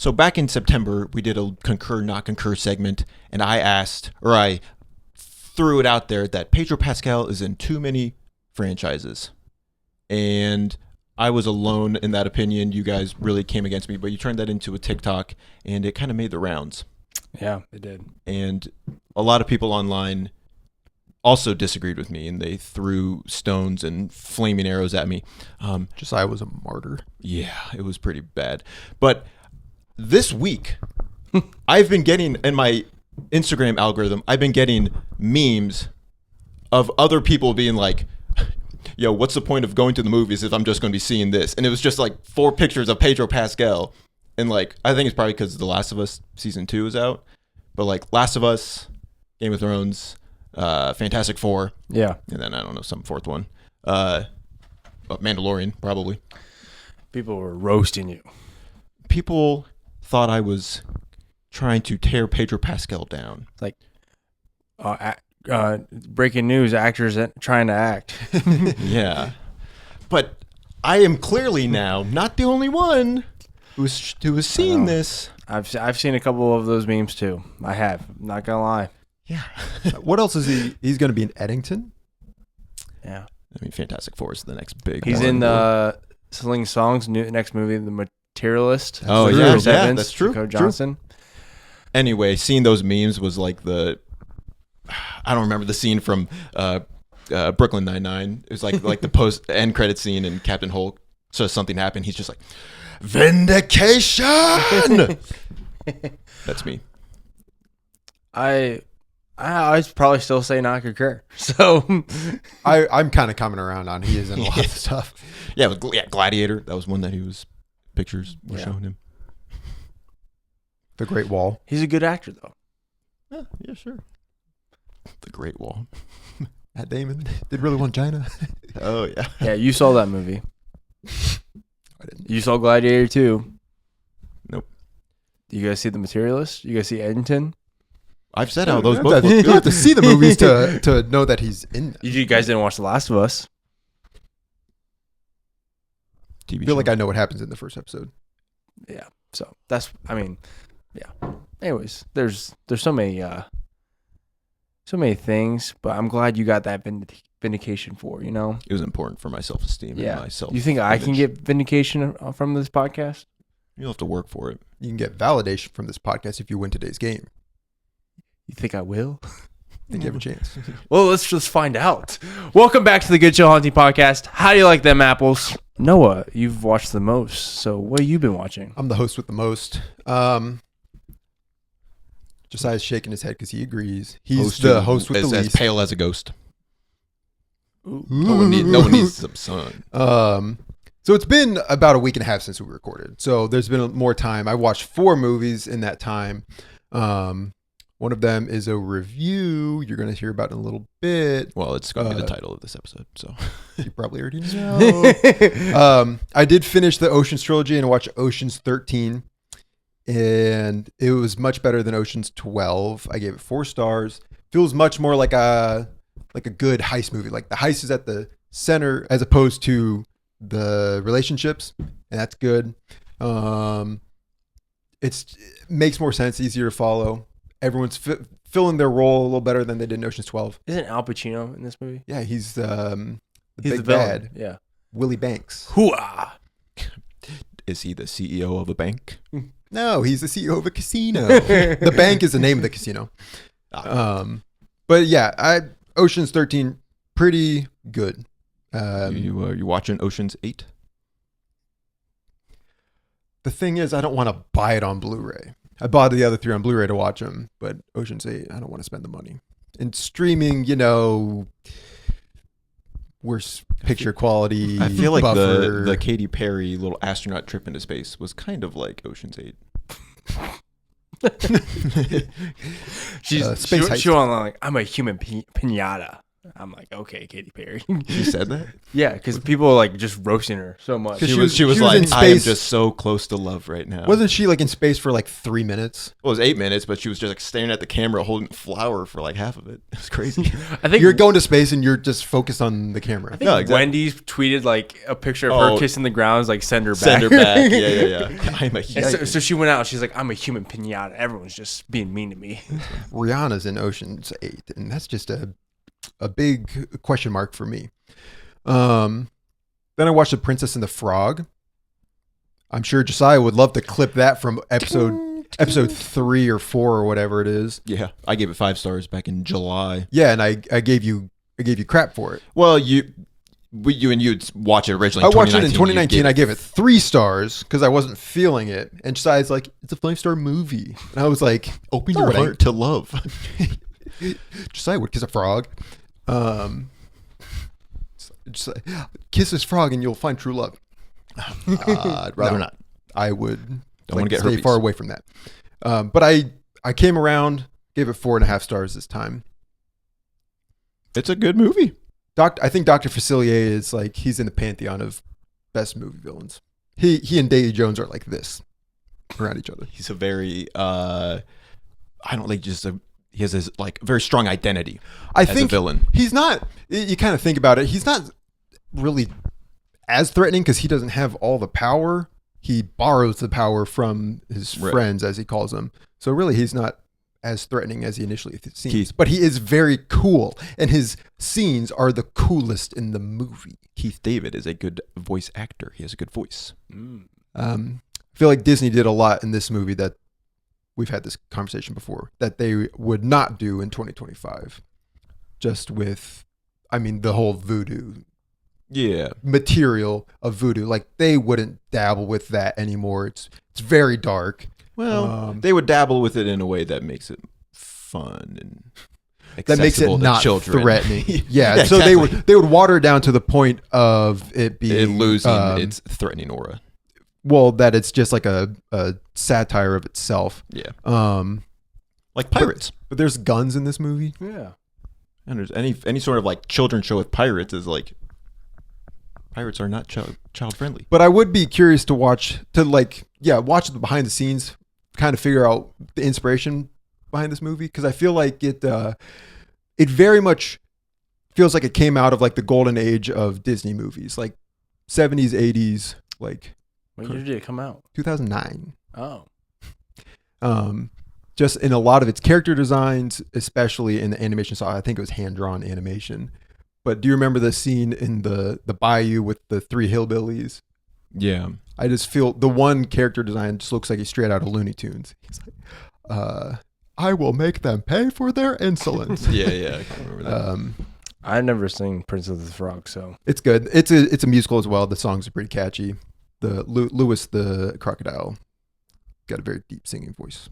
So back in September, we did a concur, not concur segment, and I threw it out there that Pedro Pascal is in too many franchises. And I was alone in that opinion. You guys really came against me, but you turned that into a TikTok, and it kind of made the rounds. Yeah, it did. And a lot of people online also disagreed with me, and they threw stones and flaming arrows at me. Josiah was a martyr. Yeah, it was pretty bad. But this week, I've been getting, in my Instagram algorithm, I've been getting memes of other people being like, yo, what's the point of going to the movies if I'm just going to be seeing this? And it was just like 4 pictures of Pedro Pascal. And like, I think it's probably because The Last of Us Season 2 is out. But like, Last of Us, Game of Thrones, Fantastic Four. Yeah. And then, I don't know, some fourth one. Mandalorian, probably. People were roasting you. People thought I was trying to tear Pedro Pascal down. Like, breaking news, actors trying to act. Yeah. But I am clearly now not the only one who is seeing this. I've seen a couple of those memes too. I have. I'm not gonna lie. Yeah. What else is he? He's going to be in Eddington? Yeah. I mean, Fantastic Four is the next big He's one. in the Sling Song's next movie, The Materialist. Oh, With yeah. Chris Yeah, Evans, that's true. Dakota Johnson. Anyway, seeing those memes was like I don't remember the scene from Brooklyn Nine-Nine. It was like the post-end credit scene in Captain Hulk. So something happened. He's just like, Vindication! That's me. I probably still say not concur. So I'm kind of coming around on he is in a lot of stuff. Yeah, Gladiator. That was one that pictures were showing him. The Great Wall. he's a good actor though. Yeah, sure. The Great Wall. Matt Damon did really want China. Oh, yeah. Yeah, you saw that movie. I didn't. You saw Gladiator too. Nope. You guys see The Materialist? You guys see Eddington? I've said how those You both have look to- you have good. to see the movies to know that he's in them. You guys didn't watch The Last of Us. TV I feel show. like I know what happens in the first episode. Yeah. So that's, I mean, yeah. Anyways, there's so many things, but I'm glad you got that vindication for, you know? It was important for my self-esteem and my self. You think I can get vindication from this podcast? You'll have to work for it. You can get validation from this podcast if you win today's game. You think I will? I think you have a chance. Well, let's just find out. Welcome back to the Good Show Hunting Podcast. How do you like them apples? Noah, you've watched the most, so what have you been watching? I'm the host with the most. Josiah's shaking his head because he agrees. He's the host with the as least. pale as a ghost. Ooh. No one needs some sun. So it's been about a week and a half since we recorded. So there's been more time. I watched 4 movies in that time. One of them is a review you're going to hear about in a little bit. Well, it's going to be the title of this episode, so You probably already know. I did finish the Ocean's trilogy and watch Ocean's 13. And it was much better than Ocean's 12. I gave it 4 stars. Feels much more like a good heist movie. Like the heist is at the center as opposed to the relationships, and that's good. It makes more sense, easier to follow. Everyone's filling their role a little better than they did in Ocean's 12. Isn't Al Pacino in this movie? Yeah, he's the He's big the villain. bad, Yeah. Willie Banks. Hooah! is he the CEO of a bank? No, he's the CEO of a casino. The bank is the name of the casino. But yeah, Ocean's 13, pretty good. You watching Ocean's 8? The thing is, I don't want to buy it on Blu-ray. I bought the other 3 on Blu-ray to watch them, but Ocean's 8, I don't want to spend the money. And streaming, worse picture quality. I feel like buffer. the Katy Perry little astronaut trip into space was kind of like Ocean's 8. She's Space she heist. went like, I'm a human pinata. I'm like, okay, Katy Perry. She said that? Yeah, because people are like just roasting her so much. She She was- was she was like, in I am space. just so close to love right now. Wasn't she like in space for like 3 minutes? Well, it was 8 minutes, but she was just like staring at the camera holding a flower for like half of it. It was crazy. I think You're going to space and you're just focused on the camera. I think No, exactly. Wendy's tweeted like a picture of Oh. her kissing the ground, like send her back. Send her back. Yeah. I'm a And huge. so she went out. She's like, I'm a human pinata. Everyone's just being mean to me. Rihanna's in Ocean's 8, and that's just a big question mark for me. Then I watched The Princess and the Frog. I'm sure Josiah would love to clip that from episode 3 or 4 or whatever it is. Yeah, I gave it 5 stars back in July. Yeah, and I gave you crap for it. Well, you'd watch it originally. I watched it in 2019. 2019. I gave it 3 stars because I wasn't feeling it. And Josiah's like, it's a 5-star movie. And I was like, Open "No, your it ain't." heart to love. Josiah would kiss a frog. Just kiss this frog and you'll find true love. I'd rather No. not. I would Don't wanna get stay herpes. far away from that. But I came around, gave it 4.5 stars this time. It's a good movie. I think Dr. Facilier is like, he's in the pantheon of best movie villains. He and Davy Jones are like this around each other. He's a very he has this like very strong identity I as think a villain. he's not, you kind of think about it, he's not really as threatening because he doesn't have all the power. He borrows the power from his Right. friends, as he calls them. So really, he's not as threatening as he initially seems. Keith. But he is very cool, and his scenes are the coolest in the movie. Keith David is a good voice actor. He has a good voice. I feel like Disney did a lot in this movie that we've had this conversation before that they would not do in 2025. Just with, the whole voodoo Yeah. material of voodoo, like they wouldn't dabble with that anymore. It's very dark. Well, they would dabble with it in a way that makes it fun and That makes it accessible to not children. threatening. Yeah, Yeah, so exactly. they would water it down to the point of it It being losing its threatening aura. well, that it's just like a satire of itself. Yeah. Um, Like pirates. but there's guns in this movie. Yeah. And there's any sort of like children's show with pirates is like pirates are not child friendly. But I would be curious to watch the behind the scenes, kind of figure out the inspiration behind this movie, because I feel like it very much feels like it came out of like the golden age of Disney movies, like 70s, 80s, like When year did it come out? 2009. Oh. Just in a lot of its character designs, especially in the animation style. I think it was hand-drawn animation. But do you remember the scene in the bayou with the 3 hillbillies? Yeah. I just feel the one character design just looks like he's straight out of Looney Tunes. He's like, I will make them pay for their insolence. Yeah. I can't remember that. I've never seen Princess of the Frog, so It's good. It's a musical as well. The songs are pretty catchy. The Lewis the crocodile got a very deep singing voice.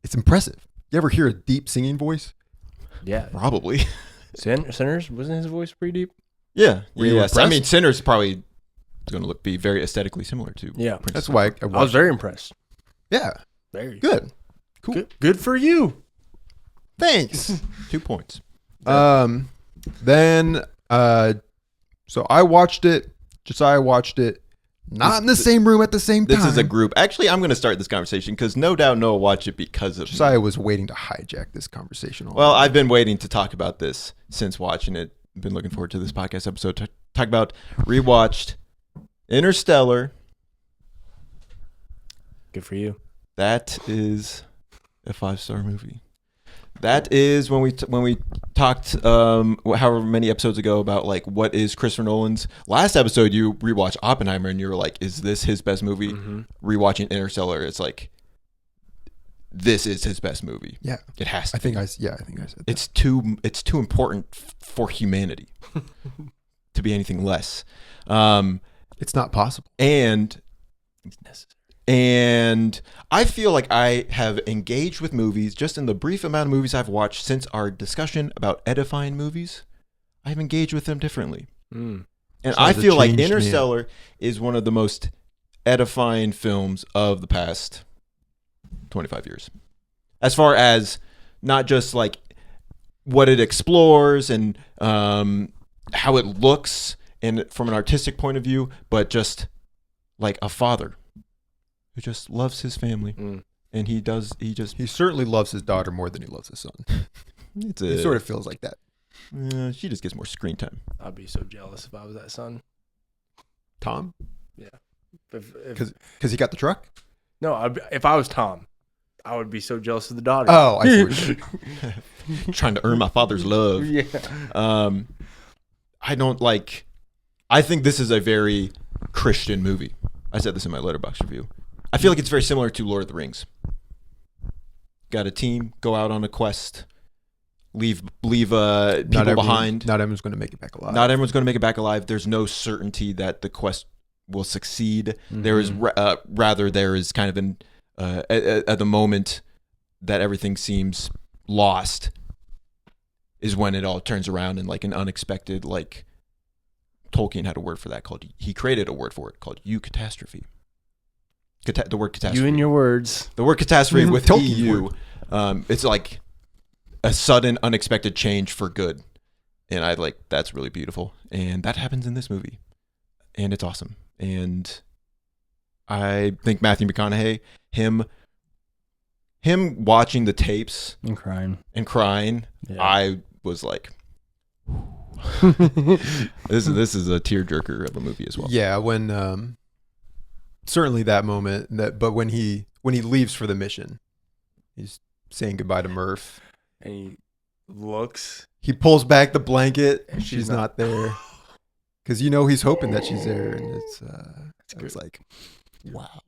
It's impressive. You ever hear a deep singing voice? yeah. Probably. Sinners, wasn't his voice pretty deep? Yeah. Were you Yes. I impressed? mean, Sinner's probably going to be very aesthetically similar to. Yeah. Princess That's of why I was very impressed. Yeah, Very good. Cool. Good for you. Thanks. 2 points. Then so I watched it. Josiah watched it. Not in the same room at the same time. This is a group. Actually, I'm going to start this conversation because no doubt Noah watched it because of me. Josiah was waiting to hijack this conversation. Well, I've been waiting to talk about this since watching it. I've been looking forward to this podcast episode to talk about rewatched Interstellar. Good for you. That is a 5-star movie. That is when we talked however many episodes ago about like what is Christopher Nolan's. Last episode you rewatched Oppenheimer and you were like, is this his best movie? Mm-hmm. Rewatching Interstellar, it's like this is his best movie. Yeah, It has to. I think I said that. It's too important for humanity to be anything less. It's not possible. And It's necessary. I feel like I have engaged with movies just in the brief amount of movies I've watched since our discussion about edifying movies. I've engaged with them differently. Mm. And So I has it feel like changed me? Interstellar is one of the most edifying films of the past 25 years. As far as not just like what it explores and how it looks and from an artistic point of view, but just like a father who just loves his family. And he certainly loves his daughter more than he loves his son. It sort of feels like that. She just gets more screen time. I'd be so jealous if I was that son. Tom? Yeah. Because he got the truck? No, if I was Tom, I would be so jealous of the daughter. Oh, I see what you're saying. Trying to earn my father's love. Yeah. I think this is a very Christian movie. I said this in my Letterboxd review. I feel like it's very similar to Lord of the Rings. Got a team, go out on a quest, leave people behind. Not everyone's going to make it back alive. Not everyone's going to make it back alive. There's no certainty that the quest will succeed. Mm-hmm. There is rather there is kind of an at the moment that everything seems lost is when it all turns around and like an unexpected, like Tolkien had a word for that he created a word for it called eucatastrophe. The word catastrophe. You and your words. The word catastrophe with Tolkien's EU. It's like a sudden, unexpected change for good. And that's really beautiful. And that happens in this movie. And it's awesome. And I think Matthew McConaughey, him watching the tapes and crying, yeah. I was like, this is a tearjerker of a movie as well. Yeah, when certainly that moment, but when he leaves for the mission, he's saying goodbye to Murph, and he looks. He pulls back the blanket, and she's she's not there, because he's hoping that she's there, and it's like, wow,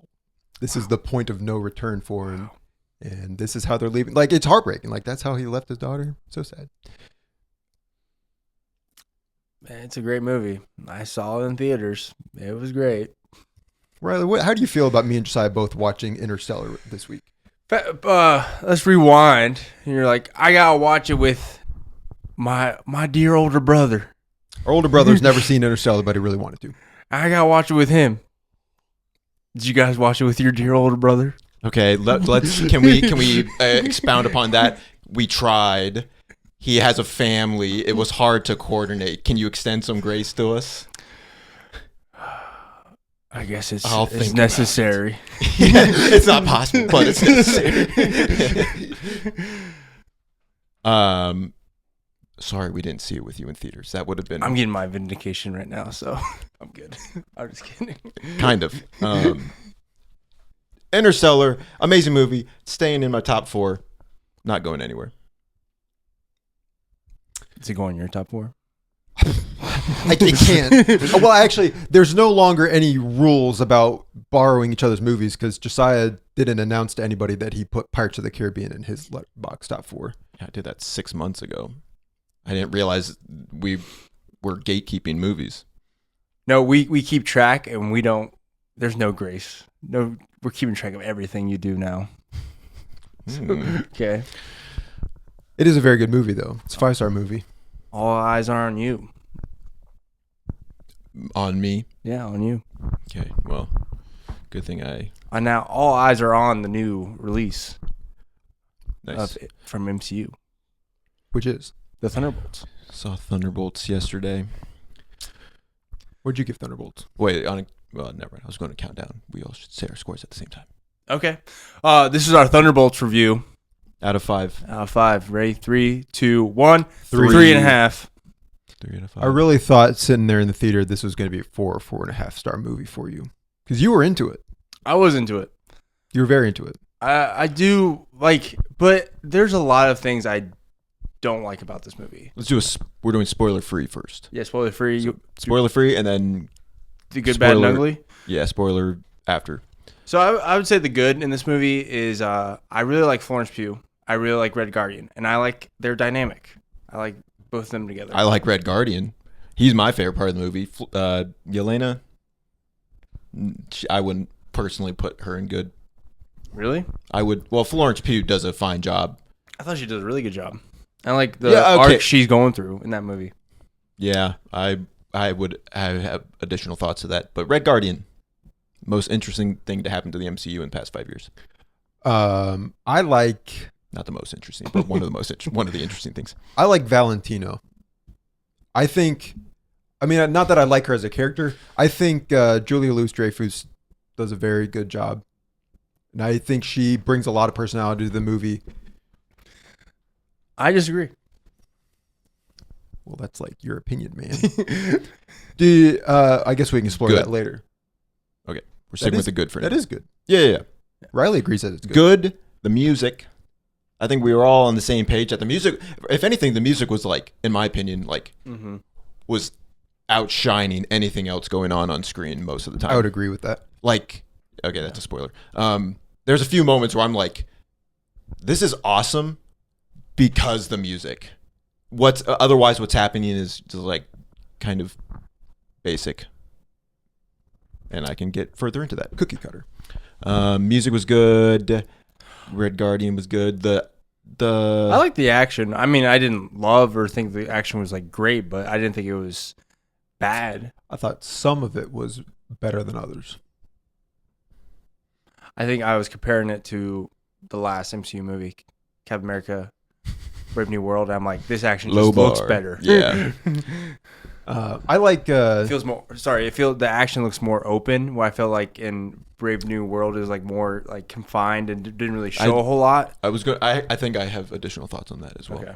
this is the point of no return for him, and this is how they're leaving. Like, it's heartbreaking. Like, that's how he left his daughter. So sad. Man, it's a great movie. I saw it in theaters. It was great. Riley, how do you feel about me and Josiah both watching Interstellar this week? Let's rewind. And you're like, I gotta watch it with my dear older brother. Our older brother's never seen Interstellar, but he really wanted to. I gotta watch it with him. Did you guys watch it with your dear older brother? Okay, let's can we expound upon that? We tried. He has a family. It was hard to coordinate. Can you extend some grace to us? I guess it's necessary. It's not possible, but it's necessary. Sorry, we didn't see it with you in theaters. That would have been. I'm getting my Vindication right now, so I'm good. I'm just kidding. Kind of. Interstellar, amazing movie. Staying in my top 4. Not going anywhere. Is it going in your top 4? It can't. Well, actually, there's no longer any rules about borrowing each other's movies because Josiah didn't announce to anybody that he put Pirates of the Caribbean in his Letterboxd top 4. Yeah, I did that 6 months ago. I didn't realize we were gatekeeping movies. No, we keep track and we don't. There's no grace. No, we're keeping track of everything you do now. Okay. It is a very good movie, though. It's a 5-star movie. All eyes are on you. On me? Yeah, on you. Okay, well, good thing now all eyes are on the new release. Nice. From MCU. Which is? The Thunderbolts. Saw Thunderbolts yesterday. What'd you give Thunderbolts? Wait, never mind. I was going to count down. We all should say our scores at the same time. Okay. This is our Thunderbolts review. Out of 5. Out of 5. Ready? 3, 2, 1. 3. 3.5. 3 out of 5. I really thought sitting there in the theater this was going to be a 4 or 4.5 star movie for you. Because you were into it. I was into it. You were very into it. I do like, but there's a lot of things I don't like about this movie. We're doing spoiler free first. Yeah, spoiler free. So, spoiler free, and then the good, bad, and ugly. Yeah, spoiler after. So I would say the good in this movie is I really like Florence Pugh. I really like Red Guardian, and I like their dynamic. I like both of them together. I like Red Guardian. He's my favorite part of the movie. Yelena, I wouldn't personally put her in good. Really? I would. Well, Florence Pugh does a fine job. I thought she did a really good job. I like the arc she's going through in that movie. Yeah, I would have additional thoughts to that. But Red Guardian, most interesting thing to happen to the MCU in the past 5 years. I like Not the most interesting, but one of the interesting things. I like Valentino. I think, not that I like her as a character. I think Julia Louis-Dreyfus does a very good job. And I think she brings a lot of personality to the movie. I disagree. Well, that's like your opinion, man. I guess we can explore Good. that later. Okay. We're sticking with the good for now. That is good. Yeah. Riley agrees that it's good. Good. The music. I think we were all on the same page at the music. If anything, the music was like, in my opinion, like was outshining anything else going on screen most of the time. I would agree with that. Like, okay, that's a spoiler. There's a few moments where I'm like, this is awesome because the music. What's happening is just like kind of basic. And I can get further into that. Cookie cutter. Music was good. Red Guardian was good. I like the action. I mean, I didn't love or think the action was like great, but I didn't think it was bad. I thought some of it was better than others. I think I was comparing it to the last MCU movie, Captain America, Brave New World. I'm like, this action just looks better. Yeah. I like. It feels more. Sorry, the action looks more open. Where I felt like in Brave New World is like more like confined and didn't really show a whole lot. I think I have additional thoughts on that as well. Okay.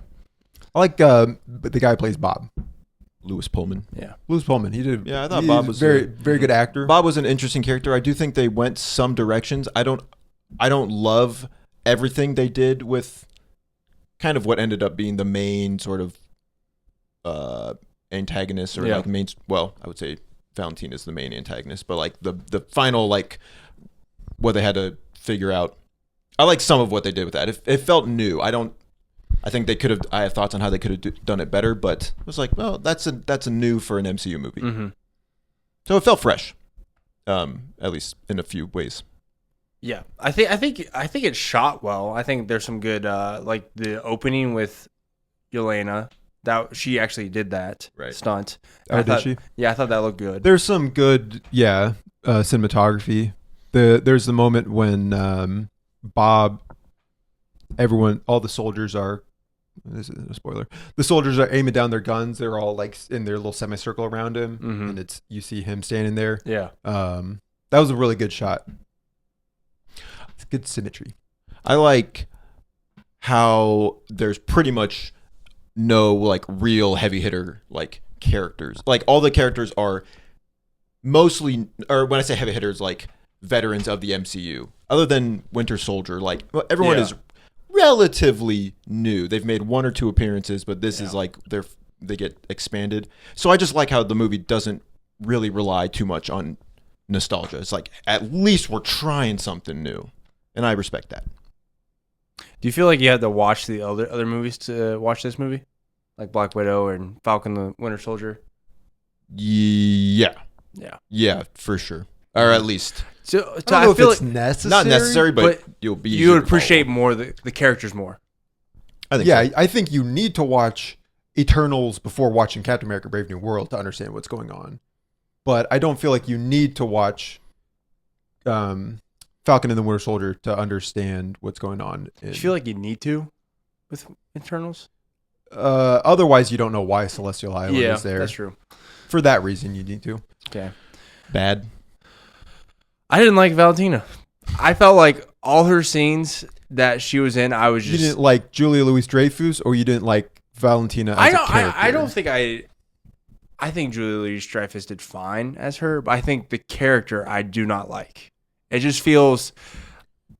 I like the guy who plays Bob. Lewis Pullman. Yeah. Lewis Pullman. He did. Yeah, I thought Bob was very good actor. Bob was an interesting character. I do think they went some directions. I don't love everything they did with kind of what ended up being the main sort of antagonist or like main. Well, I would say Valentine is the main antagonist, but like the final like what they had to figure out. I like some of what they did with that. It felt new. I think they could have. I have thoughts on how they could have done it better, but it was like, well, that's a new for an MCU movie. Mm-hmm. So it felt fresh, at least in a few ways. Yeah, I think it's shot well. I think there's some good, like the opening with Yelena. That she actually did that stunt. Did she? Yeah, I thought that looked good. There's some good, cinematography. There's the moment when Bob, all the soldiers are. This isn't a spoiler. The soldiers are aiming down their guns. They're all like in their little semicircle around him, and you see him standing there. Yeah. That was a really good shot. It's good symmetry. I like how there's pretty much no like real heavy hitter like characters. Like all the characters are mostly, or when I say heavy hitters, like veterans of the MCU. Other than Winter Soldier, like everyone is relatively new. They've made one or two appearances, but this is like they get expanded. So I just like how the movie doesn't really rely too much on nostalgia. It's like at least we're trying something new, and I respect that. Do you feel like you had to watch the other movies to watch this movie, like Black Widow and Falcon the Winter Soldier? Yeah, for sure, or at least. So I don't know if it's necessary. Not necessary, but you would appreciate more the characters more. I think. Yeah, so. I think you need to watch Eternals before watching Captain America: Brave New World to understand what's going on. But I don't feel like you need to watch Falcon and the Winter Soldier to understand what's going on. Do you feel like you need to with Eternals? Otherwise, you don't know why Celestial Island is there. That's true. For that reason, you need to. Okay. Bad. I didn't like Valentina. I felt like all her scenes that she was in, I was just... You didn't like Julia Louis-Dreyfus, or you didn't like Valentina as a character? I don't think I think Julia Louis-Dreyfus did fine as her, but I think the character I do not like. It just feels...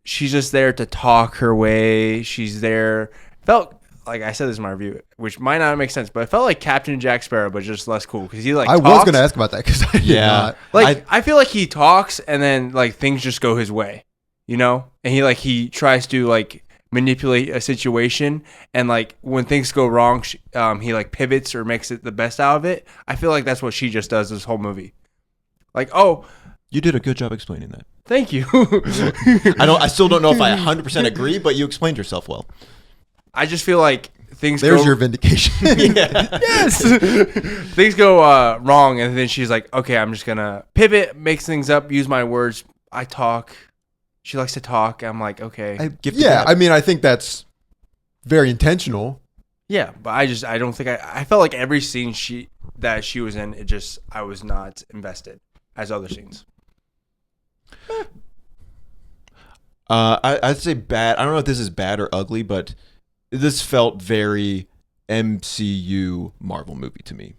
She's just there to talk her way. She's there... Felt... Like I said this in my review, which might not make sense, but it felt like Captain Jack Sparrow, but just less cool because he like. I talks. was going to ask about that because I did not. Like I feel like he talks and then like things just go his way, you know, and he tries to like manipulate a situation and like when things go wrong, he like pivots or makes it the best out of it. I feel like that's what she just does this whole movie. Like, oh, you did a good job explaining that. Thank you. I still don't know if I 100% agree, but you explained yourself well. I just feel like There's your vindication. Yes. Things go wrong, and then she's like, okay, I'm just going to pivot, mix things up, use my words. I talk. She likes to talk. I'm like, okay. I mean, I think that's very intentional. Yeah, but I don't think I felt like every scene that she was in, I was not invested as other scenes. I'd say bad. I don't know if this is bad or ugly, but this felt very MCU Marvel movie to me.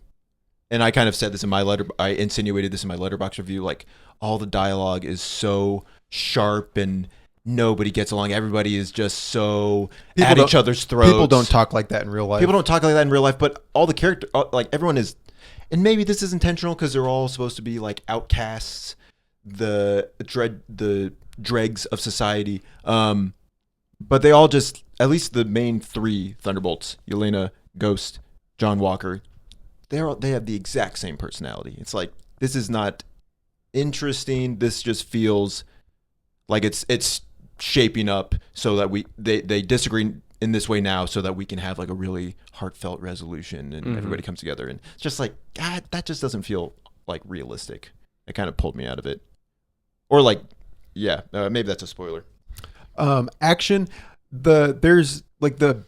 And I kind of said this in my I insinuated this in my Letterboxd review. Like, all the dialogue is so sharp and nobody gets along. Everybody is just so at each other's throats. People don't talk like that in real life. People don't talk like that in real life, but all the character, like everyone is, and maybe this is intentional because they're all supposed to be like outcasts, the dregs of society. But they all just, at least the main three Thunderbolts, Yelena, Ghost, John Walker, they have the exact same personality. It's like, this is not interesting. This just feels like it's shaping up so that they disagree in this way now so that we can have like a really heartfelt resolution and everybody comes together. And it's just like, God, that just doesn't feel like realistic. It kind of pulled me out of it. Or like, yeah, maybe that's a spoiler. Action. There's like the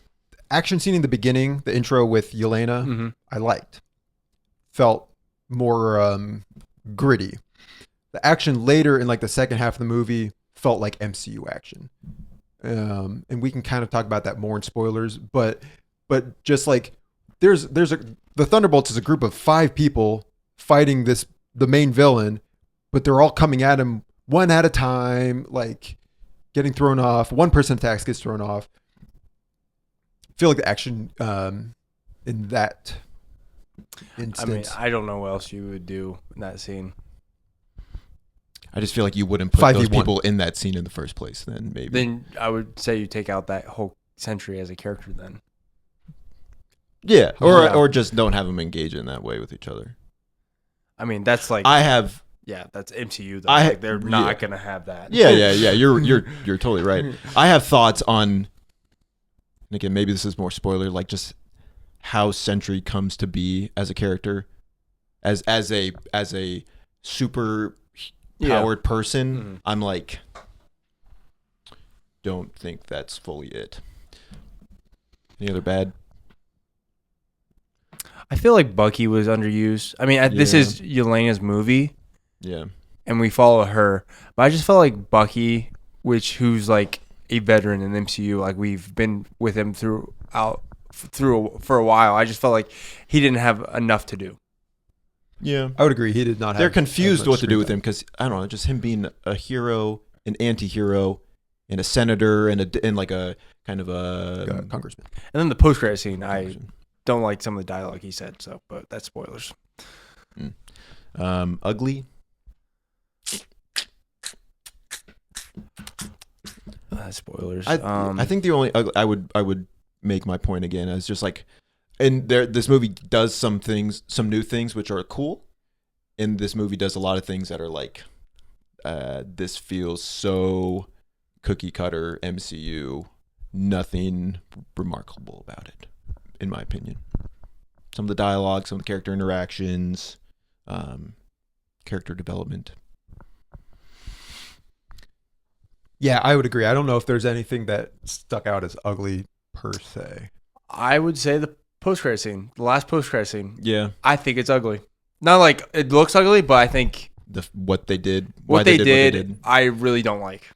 action scene in the beginning, the intro with Yelena, I liked. Felt more gritty. The action later in like the second half of the movie felt like MCU action. And we can kind of talk about that more in spoilers, but just like the Thunderbolts is a group of 5 people fighting the main villain, but they're all coming at him one at a time, like getting thrown off. One person attacks, gets thrown off. I feel like the action in that instance. I mean, I don't know what else you would do in that scene. I just feel like you wouldn't put 5v1. those people in that scene in the first place. Then maybe. Then I would say you take out that whole Sentry as a character. Then. Yeah, or just don't have them engage in that way with each other. I mean, that's like that's MCU though. Like they're not gonna have that. Yeah. You're totally right. I have thoughts on. And again, maybe this is more spoiler. Like just how Sentry comes to be as a character, as a super powered person. I'm like, don't think that's fully it. Any other bad? I feel like Bucky was underused. I mean, this is Yelena's movie. Yeah. And we follow her. But I just felt like Bucky, who's like a veteran in MCU, like we've been with him for a while. I just felt like he didn't have enough to do. Yeah. I would agree. He did not have. They're confused what to do with him because, I don't know, just him being a hero, an anti-hero, and a senator, and like a kind of a congressman. And then the post-credit scene, I don't like some of the dialogue he said, but that's spoilers. Ugly. Spoilers. I think the only I would make my point again as just like, and this movie does some new things which are cool, and this movie does a lot of things that are like, this feels so cookie cutter MCU, nothing remarkable about it, in my opinion. Some of the dialogue, some of the character interactions, character development. Yeah, I would agree. I don't know if there's anything that stuck out as ugly per se. I would say the post-credit scene, the last post-credit scene. Yeah. I think it's ugly. Not like it looks ugly, but I think what they did, what they did, I really don't like.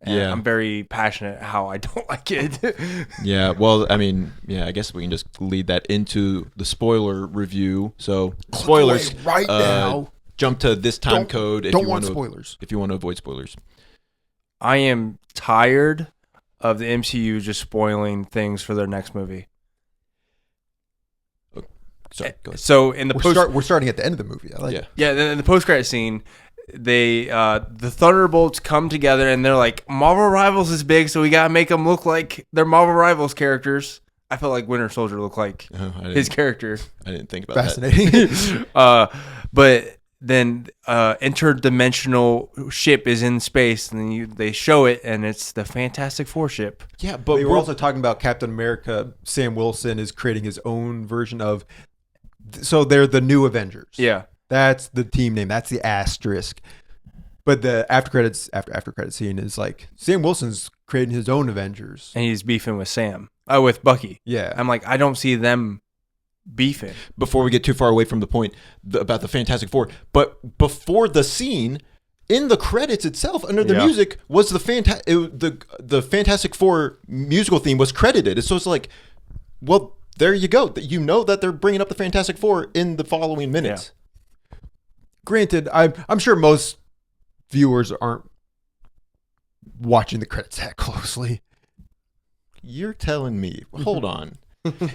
And yeah. I'm very passionate how I don't like it. Yeah, well, I mean, I guess we can just lead that into the spoiler review. So, spoilers right now. Jump to this time code if you want spoilers. If you want to avoid spoilers. I am tired of the MCU just spoiling things for their next movie. Sorry, go ahead. So in the we're starting at the end of the movie. I like it. Yeah, in the post-credit scene, the Thunderbolts come together and they're like, Marvel Rivals is big, so we gotta make them look like they're Marvel Rivals characters. I felt like Winter Soldier looked like his character. I didn't think about Fascinating. But then interdimensional ship is in space, and then they show it, and it's the Fantastic Four ship. Yeah, but we were also talking about Captain America. Sam Wilson is creating his own version of. So they're the new Avengers. Yeah, that's the team name. That's the asterisk. But the after credit scene is like Sam Wilson's creating his own Avengers. And he's beefing with Sam. Oh, with Bucky. Yeah. I'm like, I don't see them beefing. Before we get too far away from the point about the Fantastic Four, but before the scene, in the credits itself, under the music, was the Fantastic Four musical theme was credited. So it's like, well, there you go. You know that they're bringing up the Fantastic Four in the following minutes. Yeah. Granted, I'm sure most viewers aren't watching the credits that closely. You're telling me. Hold on.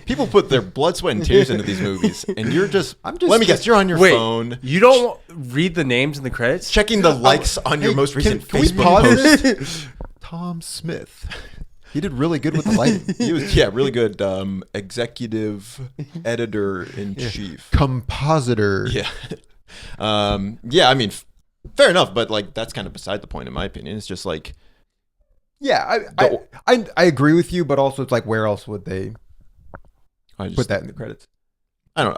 People put their blood, sweat, and tears into these movies, and you're just. Let me guess. You're on your phone. You don't read the names in the credits? Checking the likes on your most recent can Facebook we pause post. Tom Smith. He did really good with the lighting. He was really good. Executive editor in chief, compositor. Yeah. I mean, fair enough, but like that's kind of beside the point in my opinion. It's just like, yeah, I agree with you, but also it's like, where else would they put that in the credits? I don't.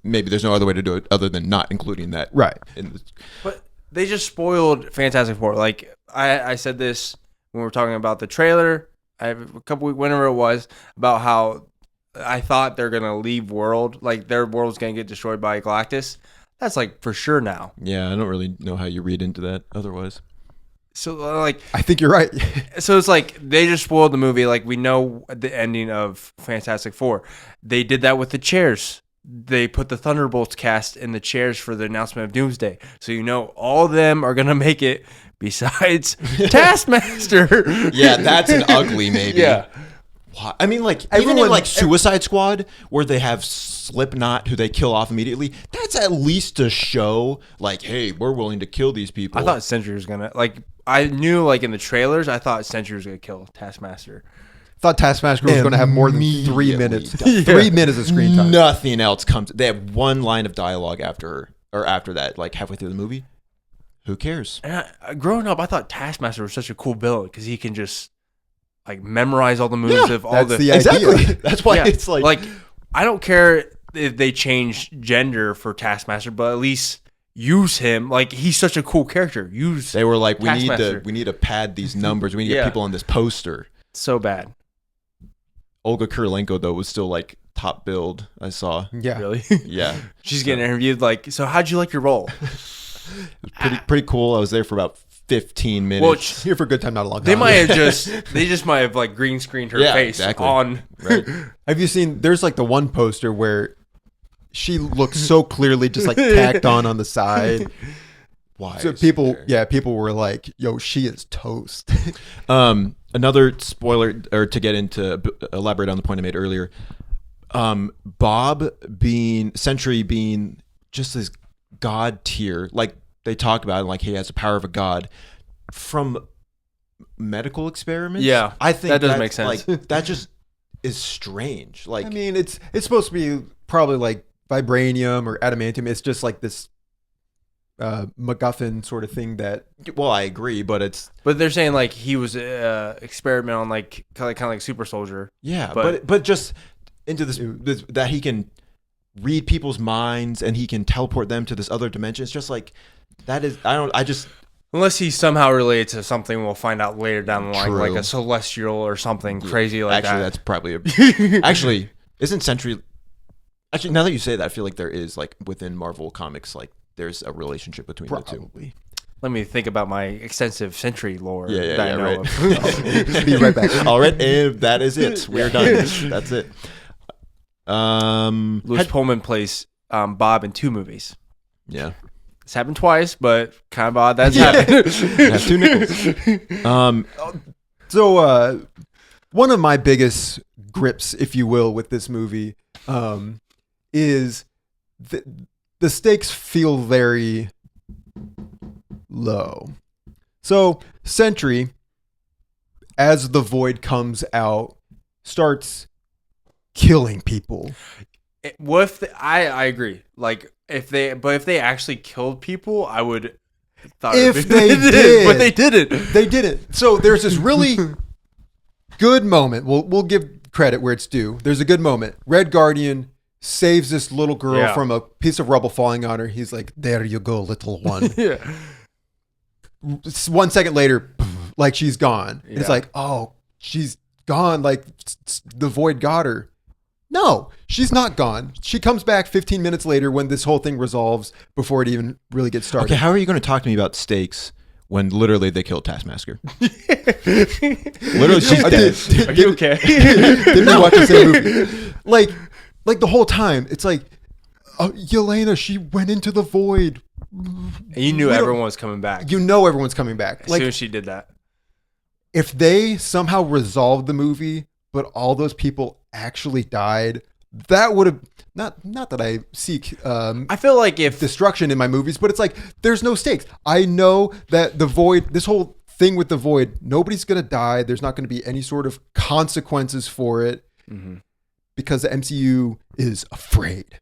Maybe there's no other way to do it other than not including that. Right. But they just spoiled Fantastic Four. Like I said this when we were talking about the trailer. I have a couple weeks, whenever it was, about how I thought they're gonna leave world, like their world's gonna get destroyed by Galactus. That's like for sure now. Yeah, I don't really know how you read into that otherwise. So like, I think you're right. So it's like they just spoiled the movie. Like we know the ending of Fantastic Four. They did that with the chairs. They put the Thunderbolts cast in the chairs for the announcement of Doomsday. So you know all of them are gonna make it. Besides Taskmaster. Yeah, that's an ugly maybe. Yeah. I mean, like, even in like Suicide Squad, where they have Slipknot, who they kill off immediately, that's at least to show, like, hey, we're willing to kill these people. I thought Sentry was gonna, like, I knew, like, in the trailers, I thought Sentry was gonna kill Taskmaster. Thought Taskmaster was going to have more than 3 minutes. 3 minutes of screen time. Nothing else comes. They have one line of dialogue after that, like halfway through the movie. Who cares? And growing up, I thought Taskmaster was such a cool villain because he can just like memorize all the moves of all the exactly. That's why it's like I don't care if they change gender for Taskmaster, but at least use him. Like he's such a cool character. They were like, we Taskmaster. need to pad these numbers. We need to get people on this poster. So bad. Olga Kurylenko though was still like top billed. I saw. Yeah, really. Yeah, she's getting interviewed. Like, so how'd you like your role? It was pretty cool. I was there for about 15 minutes. Here for a good time, not a long time. They just might have like green screened her face on. Right. Have you seen? There's like the one poster where she looks so clearly just like tacked on the side. Why? So people were like, "Yo, she is toast." Another spoiler, or to get into elaborate on the point I made earlier. Sentry being just this god tier, like they talk about, like he has the power of a god from medical experiments. Yeah, I think that doesn't make sense. Like that just is strange. Like, I mean, it's supposed to be probably like vibranium or adamantium. It's just like this MacGuffin sort of thing that. Well, I agree, but they're saying like he was experiment on like kind of like super soldier. Yeah, but just into this that he can read people's minds and he can teleport them to this other dimension. It's just like that is unless he's somehow related to something we'll find out later down the line. True. Like a celestial or something crazy like actually, that. That's probably actually isn't Sentry. Actually, now that you say that, I feel like there is like within Marvel Comics, like there's a relationship between the two. Let me think about my extensive Sentry lore. Yeah, that I know right. of. Be right back. All right, and that is it. We're done. That's it. Louis Pullman plays Bob in 2 movies. Yeah, it's happened twice, but kind of odd that's happened. Have 2 nickels. So one of my biggest grips, if you will, with this movie is the stakes feel very low. So Sentry, as the Void comes out, starts killing people. What if I agree? Like if they actually killed people, I would. If they did, but they didn't. They didn't. So there's this really good moment. We'll give credit where it's due. There's a good moment. Red Guardian saves this little girl from a piece of rubble falling on her. He's like, "There you go, little one." Yeah. 1 second later, like she's gone. Yeah. It's like, oh, she's gone. Like the void got her. No, she's not gone. She comes back 15 minutes later when this whole thing resolves before it even really gets started. Okay, how are you going to talk to me about stakes when literally they killed Taskmaster? Literally, she's dead. Are you okay? Didn't you watch the same movie? Like the whole time, it's like, Yelena, she went into the void. And you knew everyone was coming back. You know everyone's coming back. As soon as she did that. If they somehow resolved the movie, but all those people actually died, that would have not that I seek I feel like if destruction in my movies, but it's like there's no stakes. I know that the void, this whole thing with the void, nobody's gonna die. There's not gonna be any sort of consequences for it because the MCU is afraid.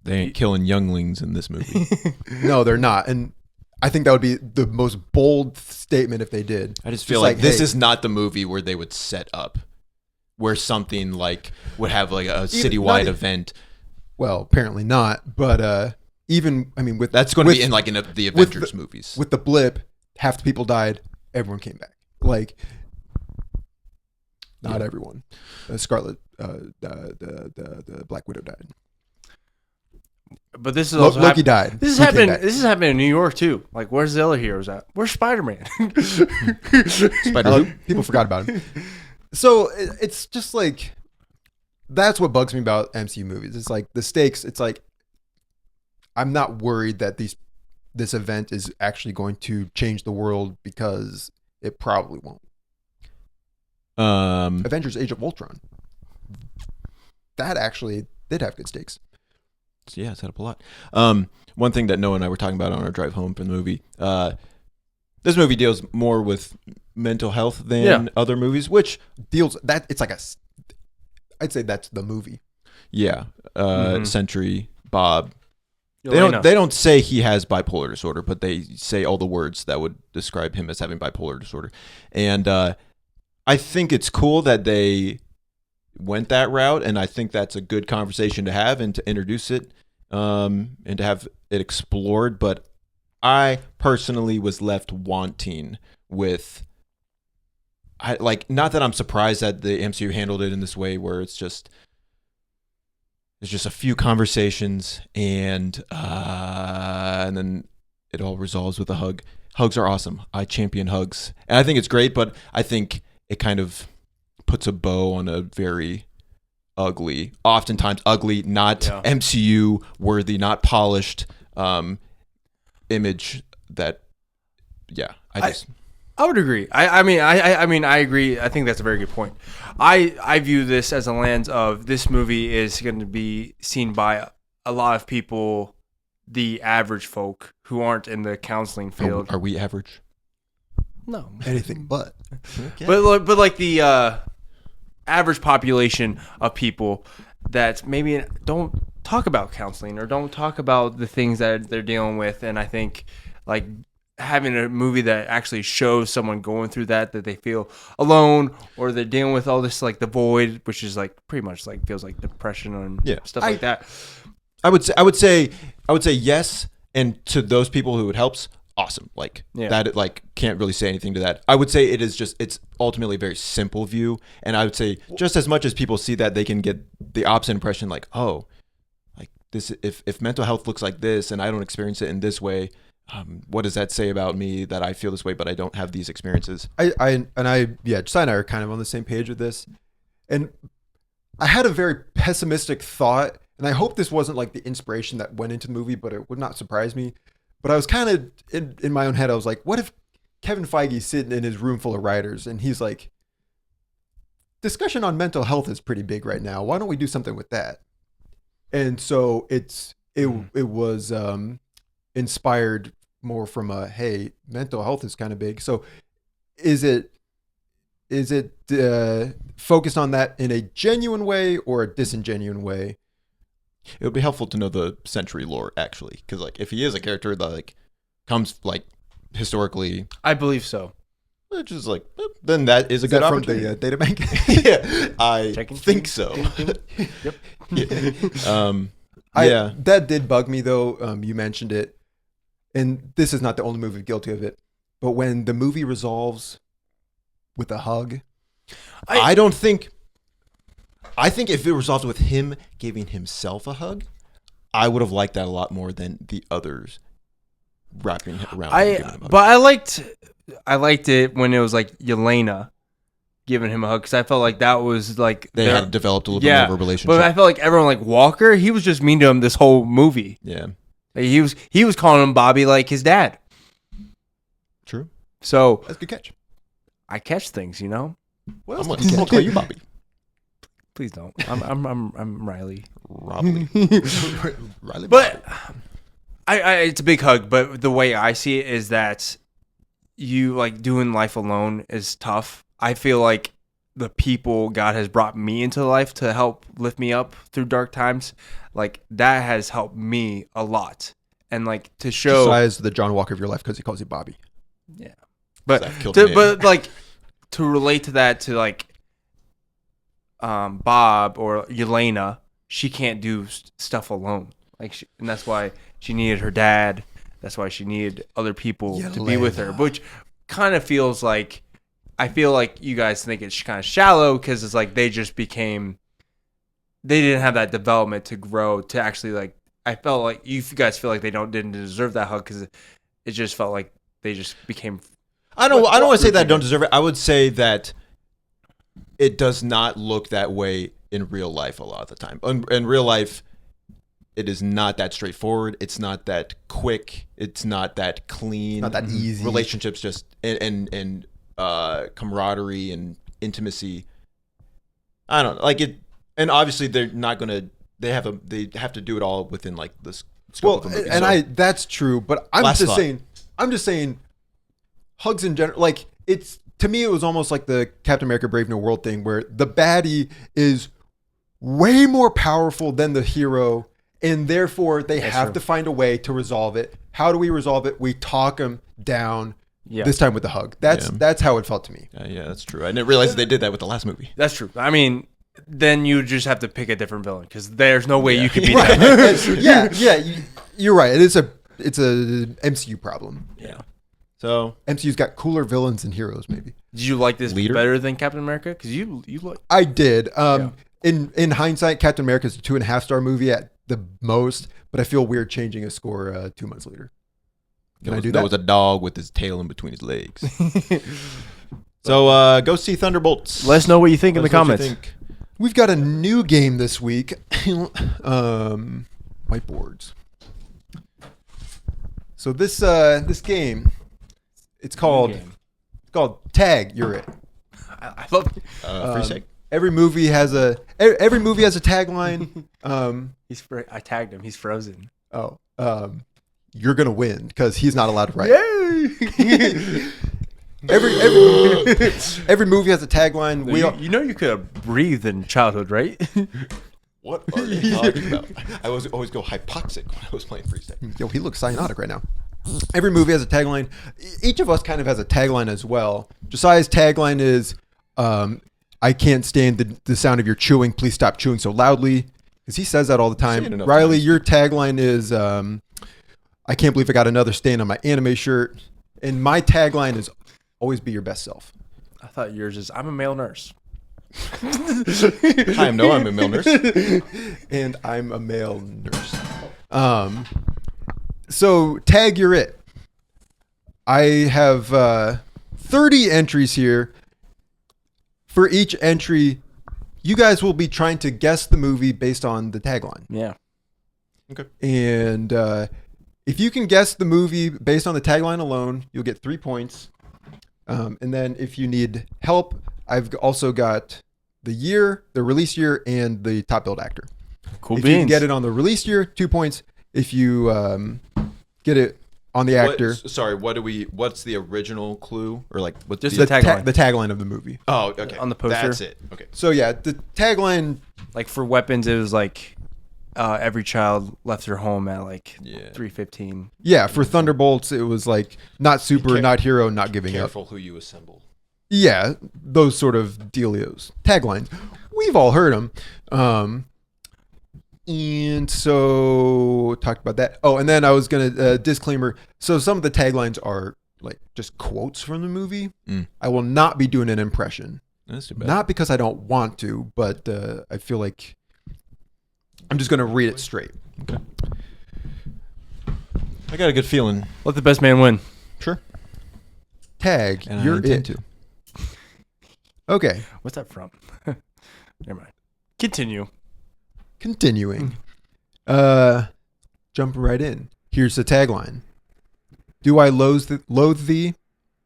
They ain't killing younglings in this movie. No, they're not, and I think that would be the most bold statement if they did. I just feel like this hey, is not the movie where they would set up, where something like would have like a citywide event. Well, apparently not, but even I mean, with That's going to be in like in the Avengers movies. With the blip, half the people died. Everyone came back. Like, not everyone. Scarlet, the Black Widow died. But this is also Loki died. This is He came happening. back. This is happening in New York too. Like, where's the other heroes at? Where's Spider-Man? People forgot about him. So it's just like that's what bugs me about MCU movies. It's like the stakes. It's like I'm not worried that this event is actually going to change the world because it probably won't. Avengers: Age of Ultron. That actually did have good stakes. Yeah, set up a lot. One thing that Noah and I were talking about on our drive home from the movie, this movie deals more with mental health than other movies, which Deals that it's like I'd say that's the movie. yeah, Sentry, Bob. Yelena. They don't say he has bipolar disorder, but they say all the words that would describe him as having bipolar disorder. And I think it's cool that they went that route, and I think that's a good conversation to have and to introduce it and to have it explored. But I personally was left wanting with not that I'm surprised that the MCU handled it in this way where it's just a few conversations and then it all resolves with a hug. Hugs are awesome. I champion hugs. And I think it's great, but I think it kind of puts a bow on a very oftentimes ugly, not MCU worthy, not polished image that, I would agree. I mean, I agree. I think that's a very good point. I view this as a lens of this movie is going to be seen by a lot of people, the average folk who aren't in the counseling field. Are we average? No, Anything but. Okay. but like the average population of people that maybe don't talk about counseling or don't talk about the things that they're dealing with, and I think like having a movie that actually shows someone going through that they feel alone or they're dealing with all this like the void, which is like pretty much like feels like depression and stuff like that. I would say yes, and to those people who it helps, awesome. Like that, it like can't really say anything to that. I would say it's ultimately a very simple view, and I would say just as much as people see that, they can get the opposite impression, like, oh, like this. If mental health looks like this, and I don't experience it in this way, what does that say about me that I feel this way, but I don't have these experiences? Josiah and I are kind of on the same page with this, and I had a very pessimistic thought, and I hope this wasn't like the inspiration that went into the movie, but it would not surprise me. But I was kind of in my own head. I was like, what if Kevin Feige's sitting in his room full of writers and he's like, discussion on mental health is pretty big right now. Why don't we do something with that? And so it was inspired more from hey, mental health is kind of big. So is it focused on that in a genuine way or a disingenuine way? It would be helpful to know the Sentry lore, actually, because like if he is a character that like comes like historically, I believe so. Which is like, then that is a good opportunity. From the data bank. Yeah, I think so. Yep. Yeah. That did bug me though. You mentioned it. and this is not the only movie guilty of it, but when the movie resolves with a hug, I don't think. I think if it resolved with him giving himself a hug, I would have liked that a lot more than the others wrapping around. Him, giving him a hug. But I liked it when it was like Yelena giving him a hug because I felt like that was like they had developed a little bit more of a relationship. But I felt like everyone like Walker, he was just mean to him this whole movie. Yeah, Like, he was calling him Bobby like his dad. true. So that's a good catch. I catch things, you know. I'm gonna call you Bobby. Please don't. I'm Riley. Riley. But I it's a big hug. But the way I see it is that you like doing life alone is tough. I feel like the people God has brought me into life to help lift me up through dark times, like that has helped me a lot. And like to show Josiah's the John Walker of your life because he calls you Bobby. yeah, but like to relate to that to like Bob or Yelena, she can't do stuff alone. Like, and that's why she needed her dad. That's why she needed other people to be with her, which kind of feels like. I feel like you guys think it's kind of shallow because it's like they just became. They didn't have that development to grow to actually like. I felt like you guys feel like they didn't deserve that hug because it just felt like they just became. I don't want to say that I don't deserve it. I would say that it does not look that way in real life a lot of the time. In real life, it is not that straightforward. It's not that quick. It's not that clean. Not that easy. Relationships just and camaraderie and intimacy. I don't know, like it, and obviously they're not gonna. They have to do it all within like this. Well, and that's true, but I'm just saying, hugs in general. Like it's to me, it was almost like the Captain America: Brave New World thing, where the baddie is way more powerful than the hero, and therefore they have to find a way to resolve it. How do we resolve it? We talk them down. Yeah. This time with the hug. That's how it felt to me. Yeah, that's true. I didn't realize they did that with the last movie. That's true. I mean, then you just have to pick a different villain because there's no way you could beat that. You're right. It's a MCU problem. Yeah. So MCU's got cooler villains than heroes. Maybe. Did you like this better than Captain America? Because you like. I did. In hindsight, Captain America is a 2.5-star movie at the most, but I feel weird changing a score 2 months later. Can I do that? That was a dog with his tail in between his legs. So go see Thunderbolts. Let us know what you think in the comments. We've got a new game this week. Whiteboards. So this game, it's called Tag. You're It. I love free sake. Every movie has a tagline. I tagged him. He's frozen. You're gonna win because he's not allowed to write. Yay! Every movie has a tagline. You know you could have breathed in childhood, right? What are you talking about? I always go hypoxic when I was playing freestyle. Yo, he looks cyanotic right now. Every movie has a tagline. Each of us kind of has a tagline as well. Josiah's tagline is, "I can't stand the sound of your chewing. Please stop chewing so loudly." Because he says that all the time. Riley, your tagline is, "I can't believe I got another stain on my anime shirt." And my tagline is, "Always be your best self." I thought yours is, "I'm a male nurse." I'm a male nurse. And I'm a male nurse. So tag You're It. I have 30 entries here. For each entry, you guys will be trying to guess the movie based on the tagline. Yeah. Okay. And if you can guess the movie based on the tagline alone, you'll get 3 points. And then if you need help, I've also got the year, the release year, and the top billed actor. Cool if beans. you can get it on the release year, 2 points. If you get it on the actor. What's the original clue? Or like what's just the tagline? The tagline of the movie. Oh, okay. On the poster. That's it. Okay. So yeah, the tagline. Like for weapons, it was like every child left their home at like 3:15. Yeah, for Thunderbolts, it was like not super, not hero, not giving up. Careful who you assemble. Yeah, those sort of dealios. Taglines. We've all heard them. And so talked about that. Oh, and then I was gonna disclaimer. So some of the taglines are like just quotes from the movie. I will not be doing an impression. That's too bad. Not because I don't want to, but I feel like I'm just gonna read it straight. Okay. I got a good feeling. Let the best man win. Sure. Tag, And you're I intend it. to. Okay, What's that from? Never mind. Continue. continuing. Jumping right in. Here's the tagline. Do I loathe thee?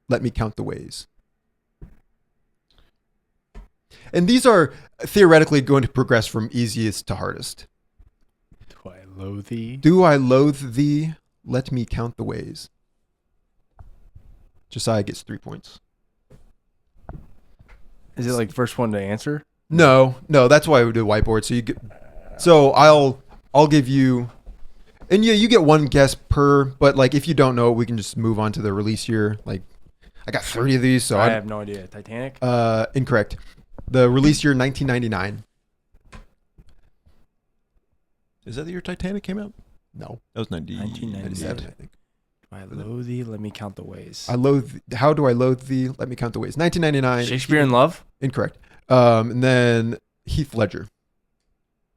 Let me count the ways. And these are theoretically going to progress from easiest to hardest. Do I loathe thee? Do I loathe thee? Let me count the ways. Josiah gets 3 points. Is it like first one to answer? No, that's why we do whiteboard. So you get. So I'll give you, and yeah, you get one guess per. But like, if you don't know, we can just move on to the release year. Like, I got 30 of these, so I have no idea. Titanic? incorrect. The release year 1999. Is that the year Titanic came out? No, That was 1997. I think. Do I loathe thee? Let me count the ways. How do I loathe thee? Let me count the ways. 1999. Shakespeare in Love? Incorrect. And then Heath Ledger.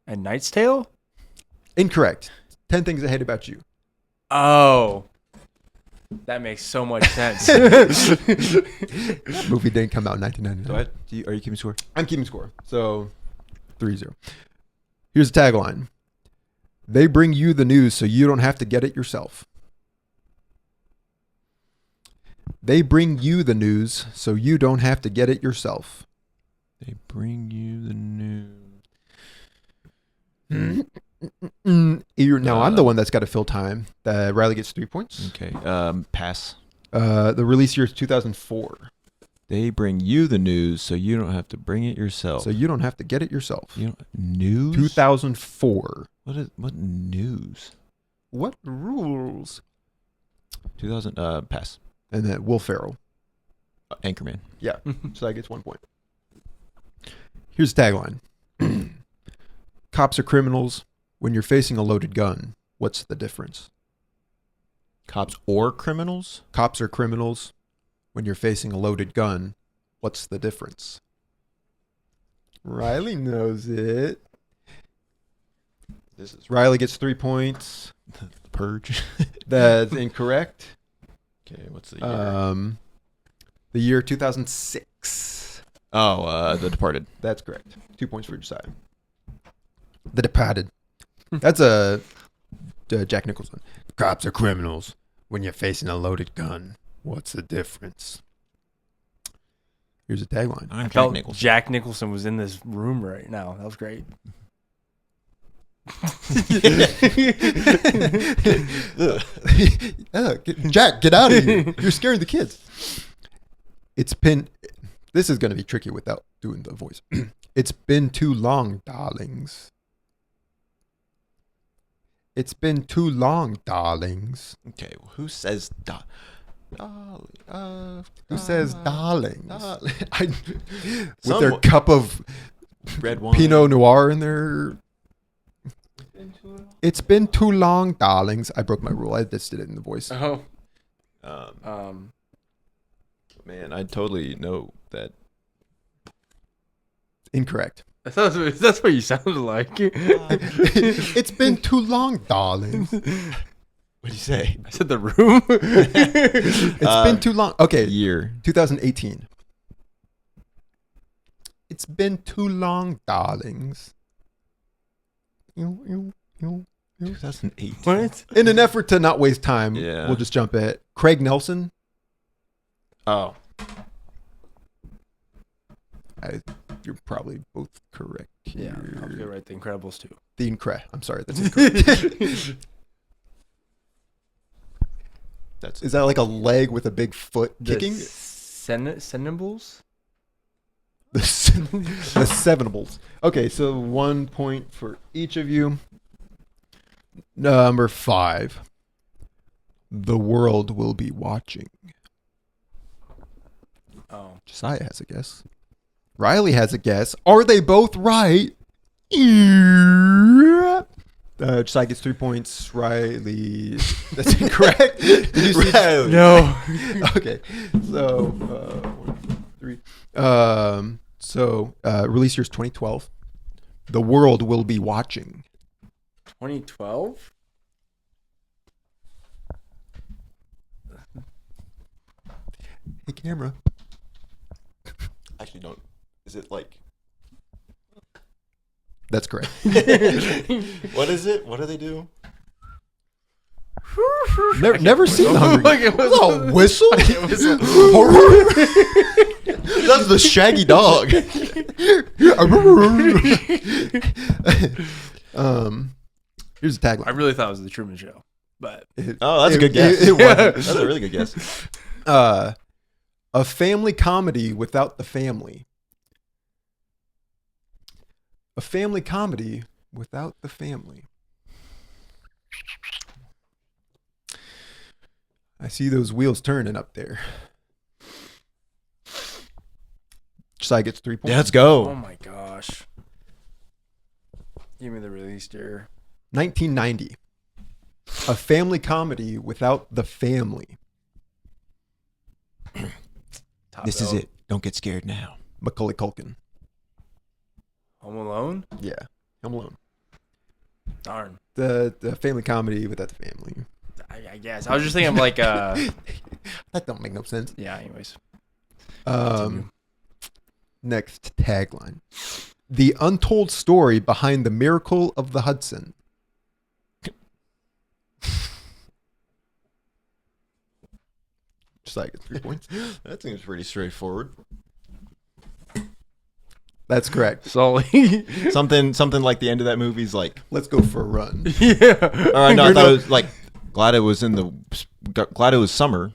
A Knight's Tale? Incorrect. 10 things I hate about you. Oh. That makes so much sense. That movie didn't come out in 1999. Are you keeping score? I'm keeping score. So 3-0. Here's the tagline. They bring you the news so you don't have to get it yourself. They bring you the news so you don't have to get it yourself. They bring you the news. Now I'm the one that's got to fill time. Riley gets 3 points. Okay. Pass. The release year is 2004. They bring you the news so you don't have to bring it yourself. So you don't have to get it yourself. News? 2004. What news? What rules? 2000 pass. And then Will Ferrell. Anchorman. Yeah. So that gets 1 point. Here's the tagline. Cops are criminals. When you're facing a loaded gun, what's the difference? Cops or criminals? Cops are criminals. When you're facing a loaded gun, what's the difference? Riley knows it. Riley gets 3 points. Purge. That's incorrect. Okay, what's the year? The year 2006. The Departed. That's correct. 2 points for each side. The Departed. That's a Jack Nicholson. Cops are criminals. When you're facing a loaded gun, what's the difference? Here's a tagline. I'm I felt Jack Nicholson. Jack Nicholson was in this room right now. That was great. Jack, get out of here. You're scaring the kids. This is going to be tricky without doing the voice. It's been too long, darlings. It's been too long, darlings. Okay, well, who says Who says darlings? With their Someone- cup of red wine? Pinot Noir in their... It's been too long, darlings. I broke my rule. I just did it in the voice. Oh. Man, I totally know that. Incorrect. That's what you sounded like. It's been too long, darlings. What'd you say? I said the room. It's been too long. Okay, Year. 2018. It's been too long, darlings. 2008. What? In an effort to not waste time, Yeah. we'll just jump it. Craig Nelson. Oh. You're probably both correct. Yeah, I'll here. go right. The Incredibles too. I'm sorry, that's incorrect. Is that like a leg with a big foot kicking? Cinephiles? The Sevenables. Okay, so 1 point for each of you. Number 5. The world will be watching. Oh. Josiah has a guess. Riley has a guess. Are they both right? Josiah gets 3 points. Riley, that's incorrect. Did you see? Riley. No. Okay, so 1, 2, 3. Release year's 2012. The world will be watching. 2012? Hey, camera. Actually, don't. Is it like? That's correct. What is it? What do they do? Never seen the Hunger Like, Games. it was a whistle. That's the Shaggy dog. Here's a tagline. I really thought it was the Truman Show, but Oh, that's a good guess. It was. That's a really good guess. A family comedy without the family. A family comedy without the family. I see those wheels turning up there. Josiah gets 3 points. Yeah, let's oh go. my gosh. Give me the release year. 1990. A family comedy without the family. Top This is Bill. it. Don't get scared now. Macaulay Culkin. Home Alone? Yeah. Home Alone. Darn. The family comedy without the family. I guess. I was just thinking of like, That don't make no sense. yeah, anyways. Next tagline. The untold story behind the miracle of the Hudson. Just like 3 points. That seems pretty straightforward. That's correct. Sully. Something like the end of that movie's like. Let's go for a run. Yeah. All right, no, I thought it was like. Glad it was summer.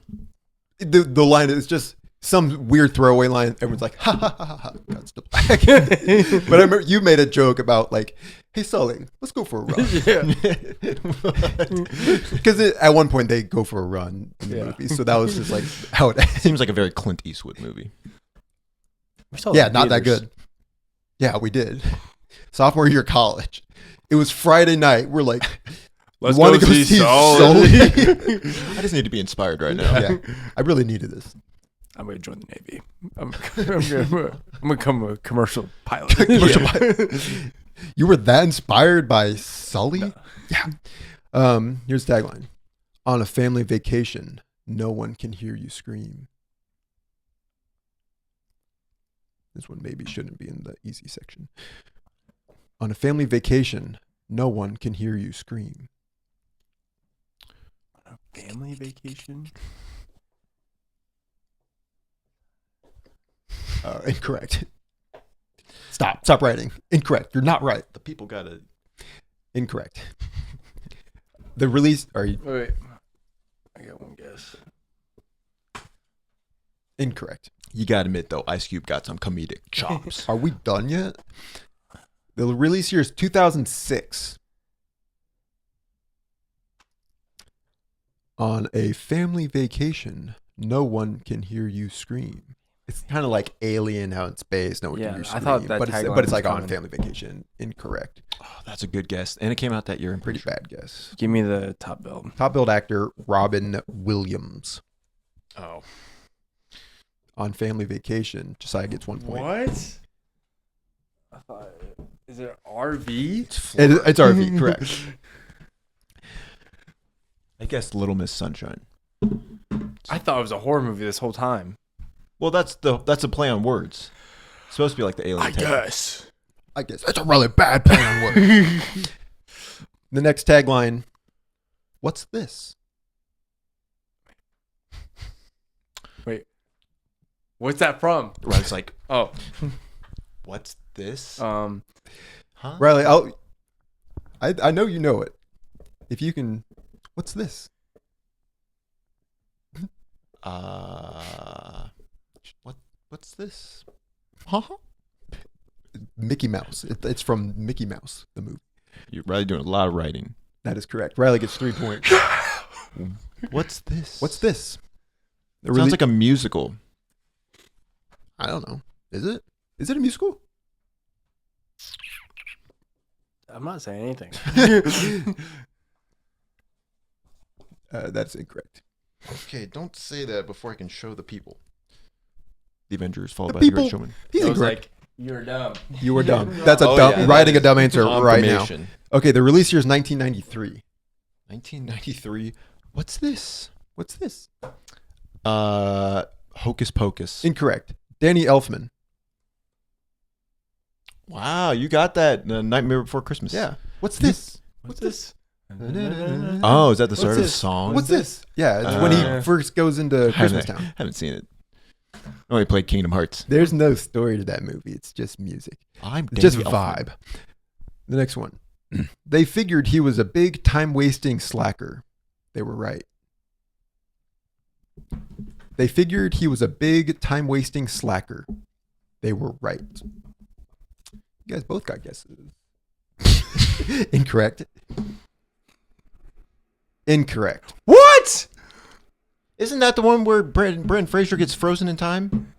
The line is just some weird throwaway line. Everyone's like, ha ha ha ha ha. Cuts to black. But I remember you made a joke about like, hey Sully, let's go for a run. Because at one point they go for a run in the movie, so that was just like how it Seems like a very Clint Eastwood movie. Yeah, not that good. Yeah, we did. Sophomore year of college. It was Friday night. We're like, Let's wanna go see Sully. I just need to be inspired right now. Yeah, I really needed this. I'm gonna join the Navy. I'm gonna become a commercial pilot. Commercial pilot. You were that inspired by Sully? No. Yeah. Here's the tagline. On a family vacation, no one can hear you scream. This one maybe shouldn't be in the easy section. On a family vacation, no one can hear you scream. Family vacation. Incorrect. Stop writing. Incorrect. You're not right. The people gotta. Incorrect. The release. Are you Wait. I got one guess. incorrect? You gotta admit though, Ice Cube got some comedic chops. Are we done yet? The release year is 2006. On a family vacation, no one can hear you scream. It's kind of like Alien out in space. No one Yeah, can hear you I scream. thought that but tagline it's like was on a fun. family vacation. Incorrect. Oh, that's a good guess, and it came out that year. I'm Pretty pretty bad guess. Give me the top build. Top billed actor Robin Williams. Oh, On family vacation, Josiah gets 1 point. What? I thought. Is it RV? It's RV, correct. I guess Little Miss Sunshine. I thought it was a horror movie this whole time. Well, that's a play on words. It's supposed to be like the alien. guess. I guess that's a really bad play on words. The next tagline, what's this? Wait. What's that from? Right, it's like, Oh. what's this? Um. Huh? Riley, I know you know it. If you can, what's this? What's this? Huh? Mickey Mouse. It's from Mickey Mouse, the movie. You're really doing a lot of writing. That is correct. Riley gets 3 points. What's this? What's this? It sounds like a musical. I don't know. Is it? Is it a musical? I'm not saying anything. That's incorrect. Okay, don't say that before I can show the people. The Avengers followed The by the people- Great Showman. He's I was incorrect. like, you're dumb. You were dumb. That's a Oh, dumb, yeah, writing a that dumb answer right now. Confirmation. Okay, the release year is 1993. 1993. What's this? What's this? Hocus Pocus. Incorrect. Danny Elfman. Wow, you got that. Nightmare Before Christmas. Yeah. What's this? What's this? Oh, is that the start of the this? song? What's this? Yeah, it's when he Uh, first goes into Christmas haven't, Town. haven't seen it. I only played Kingdom Hearts. There's no story to that movie. It's just music. I'm It's just Danny Elfman. vibe. The next one. They figured he was a big time-wasting slacker. They were right. They figured he was a big time-wasting slacker. They were right. You guys both got guesses. Incorrect. Incorrect. What? Isn't that the one where Brendan Fraser gets frozen in time?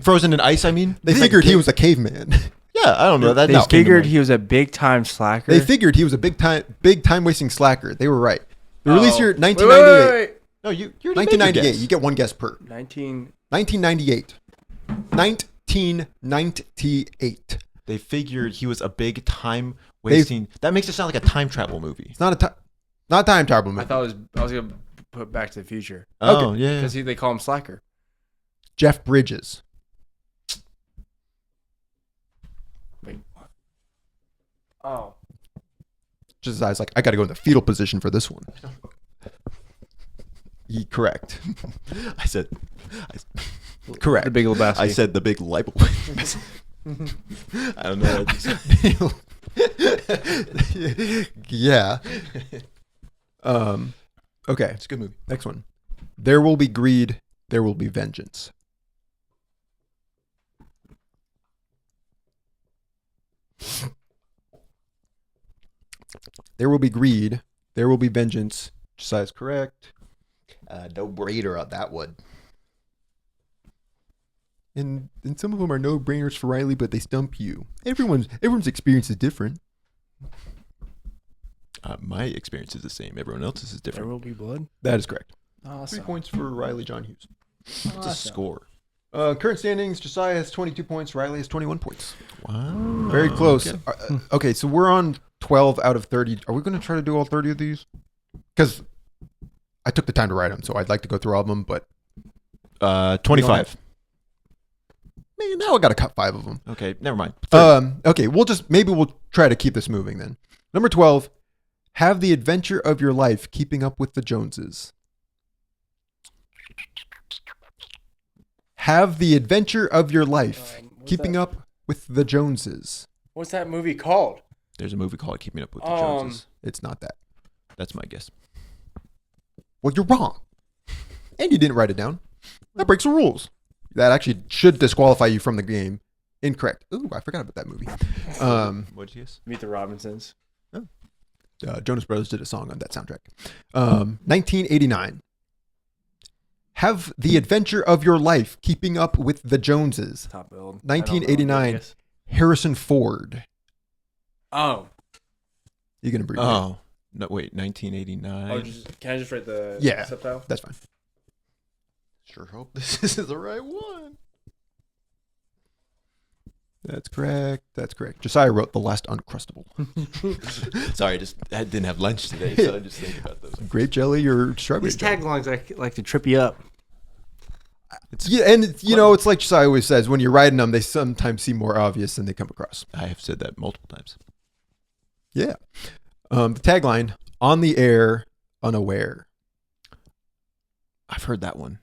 Frozen in ice, I mean? They figured he was a caveman. Yeah, I don't know. That They just came to figured mind. he was a big time slacker. They figured he was a big time-wasting slacker. They were right. The release year, Wait, 1998. wait. No, you 1998. You get one guess per. 1998. 1998. They figured he was a big time wasting. That makes it sound like a time travel movie. It's not a time travel movie. I thought I was gonna put Back to the Future Oh, yeah. because they call him slacker. Jeff Bridges. Wait, what? Oh, Josiah's like, I got to go in the fetal position for this one. Correct. I said, Correct. the Big Lebowski. I said the big libel. I don't know. Yeah. Okay. It's a good movie. Next one. There will be greed. There will be vengeance. There will be greed. There will be vengeance. Josiah's correct. No brainer on that one. And some of them are no brainers for Riley, but they stump you. Everyone's experience is different. My experience is the same. Everyone else's is There different. will be blood. That is correct. 3 Awesome. points for Riley John Hughes. It's a score. Current standings: Josiah has 22 points. Riley has 21 points. Wow. Very close. Okay. Okay, so we're on 12 out of 30. Are we going to try to do all 30 of these? Because I took the time to write them, so I'd like to go through all of them. But 25. man, now I got to cut 5 of them. Okay, never mind. 30. Okay, we'll try to keep this moving then. Number 12. Have the adventure of your life keeping up with the Joneses. Have the adventure of your life keeping up with the Joneses. What's that movie called? There's a movie called Keeping Up with the Joneses. It's not that. That's my guess. Well, you're wrong. And you didn't write it down. That breaks the rules. That actually should disqualify you from the game. Incorrect. Ooh, I forgot about that movie. What'd you guess? Meet the Robinsons. Jonas Brothers did a song on that soundtrack. 1989. Have the adventure of your life keeping up with the Joneses. Top build. 1989. Harrison Ford. Oh. You can abbreviate. Oh. No, wait, 1989. Oh, can I just write the Yeah. subtitle? That's fine. Sure hope this is the right one. That's correct. That's correct. Josiah wrote The Last Uncrustable. Sorry, I didn't have lunch today, so I'm just thinking about those. Grape jelly or strawberry These jelly? taglines like to trip you up. Yeah, and it's like Josiah always says, when you're writing them, they sometimes seem more obvious than they come across. I have said that multiple times. Yeah. The tagline, on the air, unaware. I've heard that one.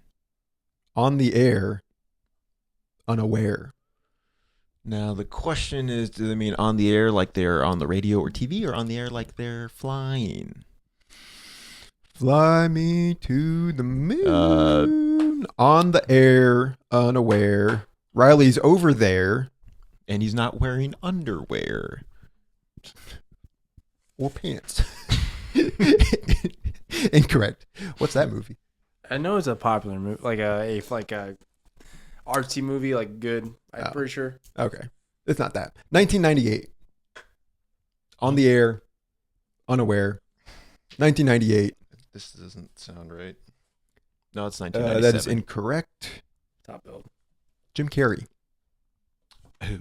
On the air, unaware. Now, the question is, do they mean on the air like they're on the radio or TV, or on the air like they're flying? Fly me to the moon. On the air, unaware. Riley's over there. And he's not wearing underwear. Or pants. Incorrect. What's that movie? I know it's a popular movie, like a artsy movie, like good. I'm Oh. pretty sure. Okay. It's not that. 1998. On the Air, Unaware, 1998. This doesn't sound right. No, it's That 1997. is incorrect. Top build. Jim Carrey. Who?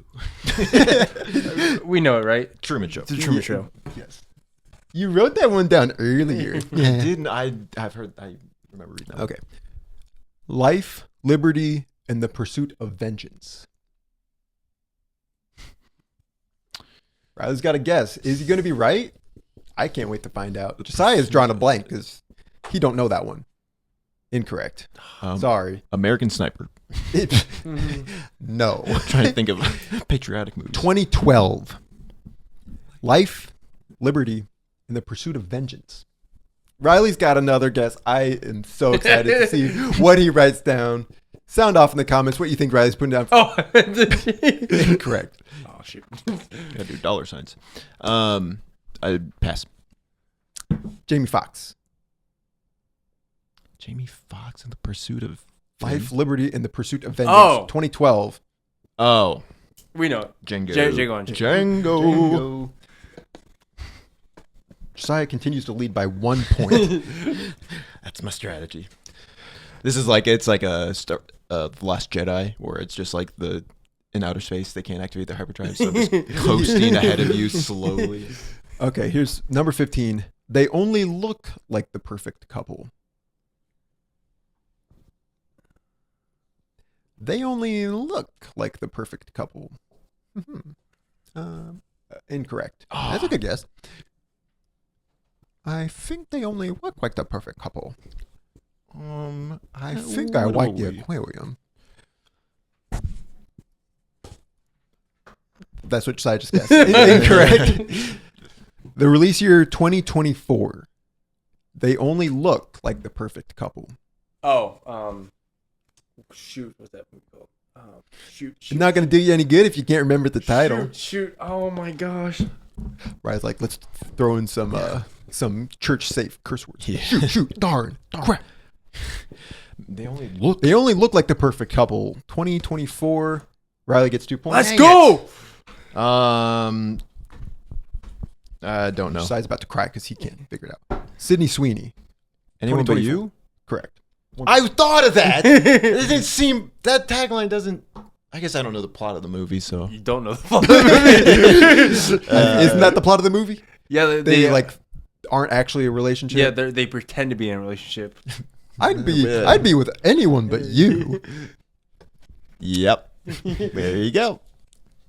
We know it, right? Truman Show. It's a Truman Show. Yes. You wrote that one down earlier. Didn't I? I've heard. I remember reading that. Okay. Life, Liberty, and the Pursuit of Vengeance. Riley's got a guess. Is he going to be right? I can't wait to find out. Josiah's drawn a blank because he don't know that one. Incorrect. Sorry. American Sniper. No. Trying to think of patriotic movies. 2012. Life, Liberty, and the Pursuit of Vengeance. Riley's got another guess. I am so excited to see what he writes down. Sound off in the comments what you think Riley's putting down. Oh, Incorrect. oh shoot. Gotta do dollar signs. I pass. Jamie Foxx. Jamie Foxx in the Pursuit of Life, Liberty, and the Pursuit of Vengeance. Oh. 2012. Oh, We know it. Django. Django and Django. Josiah continues to lead by 1 point. That's my strategy. This is like it's like a The Last Jedi, where it's just like in outer space they can't activate their hyperdrive, so just coasting ahead of you slowly. Okay, here's number 15. They only look like the perfect couple. They only look like the perfect couple. Incorrect. That's a good guess. I think they only look like the perfect couple. I think I like the aquarium. That's what I just guessed. Incorrect. The release year 2024. They only look like the perfect couple. Oh, shoot, what's that movie called? Shoot. It's not going to do you any good if you can't remember the title. Shoot. Oh my gosh. Right, like let's throw in some church safe curse words. Yeah. Shoot, darn, crap. They only look like the perfect couple. 2024. Riley gets 2 points. Let's go. I don't know. Josiah's about to cry because he can't figure it out. Sydney Sweeney. Anyone but 2024. you? Correct. I thought of that. It didn't seem that tagline doesn't. I guess I don't know the plot of the movie, so You don't know the plot of the movie. Isn't that the plot of the movie? Yeah, They like aren't actually a relationship. Yeah, they pretend to be in a relationship. I'd be with anyone but you. Yep. There you go.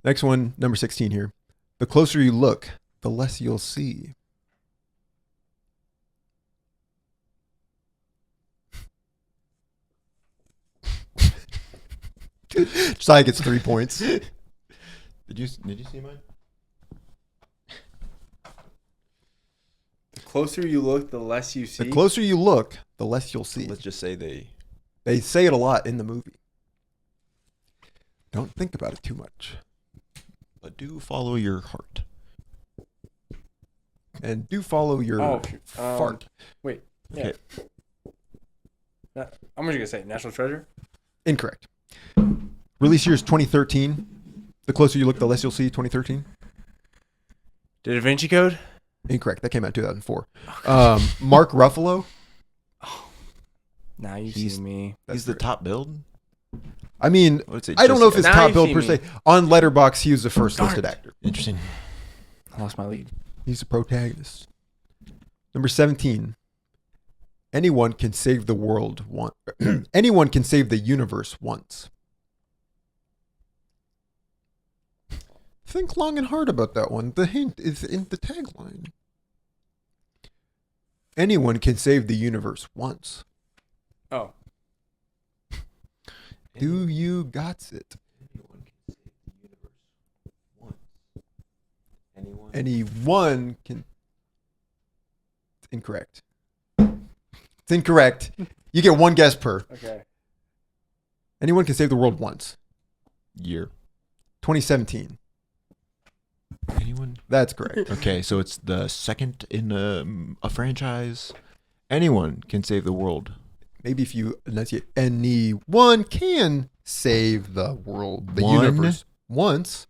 Next one, number 16 here. The closer you look, the less you'll see. Josiah gets 3 points. Did you see mine? The closer you look, the less you see. The closer you look, the less you'll see. Let's just say They say it a lot in the movie. Don't think about it too much. but do follow your heart. And do follow your shoot. fart. Wait. Yeah. Okay. I'm just gonna say National Treasure. Incorrect. Release year is 2013. The closer you look, the less you'll see. 2013. The Da Vinci Code. Incorrect. That came out in 2004. Mark Ruffalo. Now you He's- see me. He's the top build. I mean, What's it, I don't know if Jesse- it's Now top you build see per me. se. On Letterboxd, he was the first Darn listed it. actor. Interesting. I lost my lead. He's the protagonist. Number 17. Anyone can save the world once. Anyone can save the universe once. Think long and hard about that one. The hint is in the tagline. Anyone can save the universe once. Oh. Do you got it? Anyone can save the universe once. Anyone? Anyone can. It's incorrect. It's incorrect. You get one guess per. Okay. Anyone can save the world once. Year. 2017. Anyone? That's correct. Okay, so it's the second in a franchise. Anyone can save the world. Maybe if you enunciate, anyone can save the world, the One? universe once.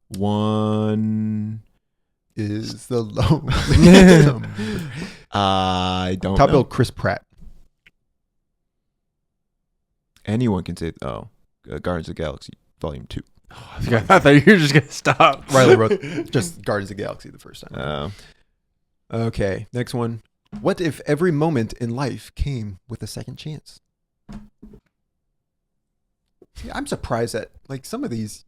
One. is the lonely number. I don't Top know. bill, Chris Pratt. Anyone can say, Guardians of the Galaxy Volume 2. I thought you were just gonna stop. Riley wrote just Guardians of the Galaxy the first time. Uh, Okay, next one. What if every moment in life came with a second chance? See, I'm surprised that like some of these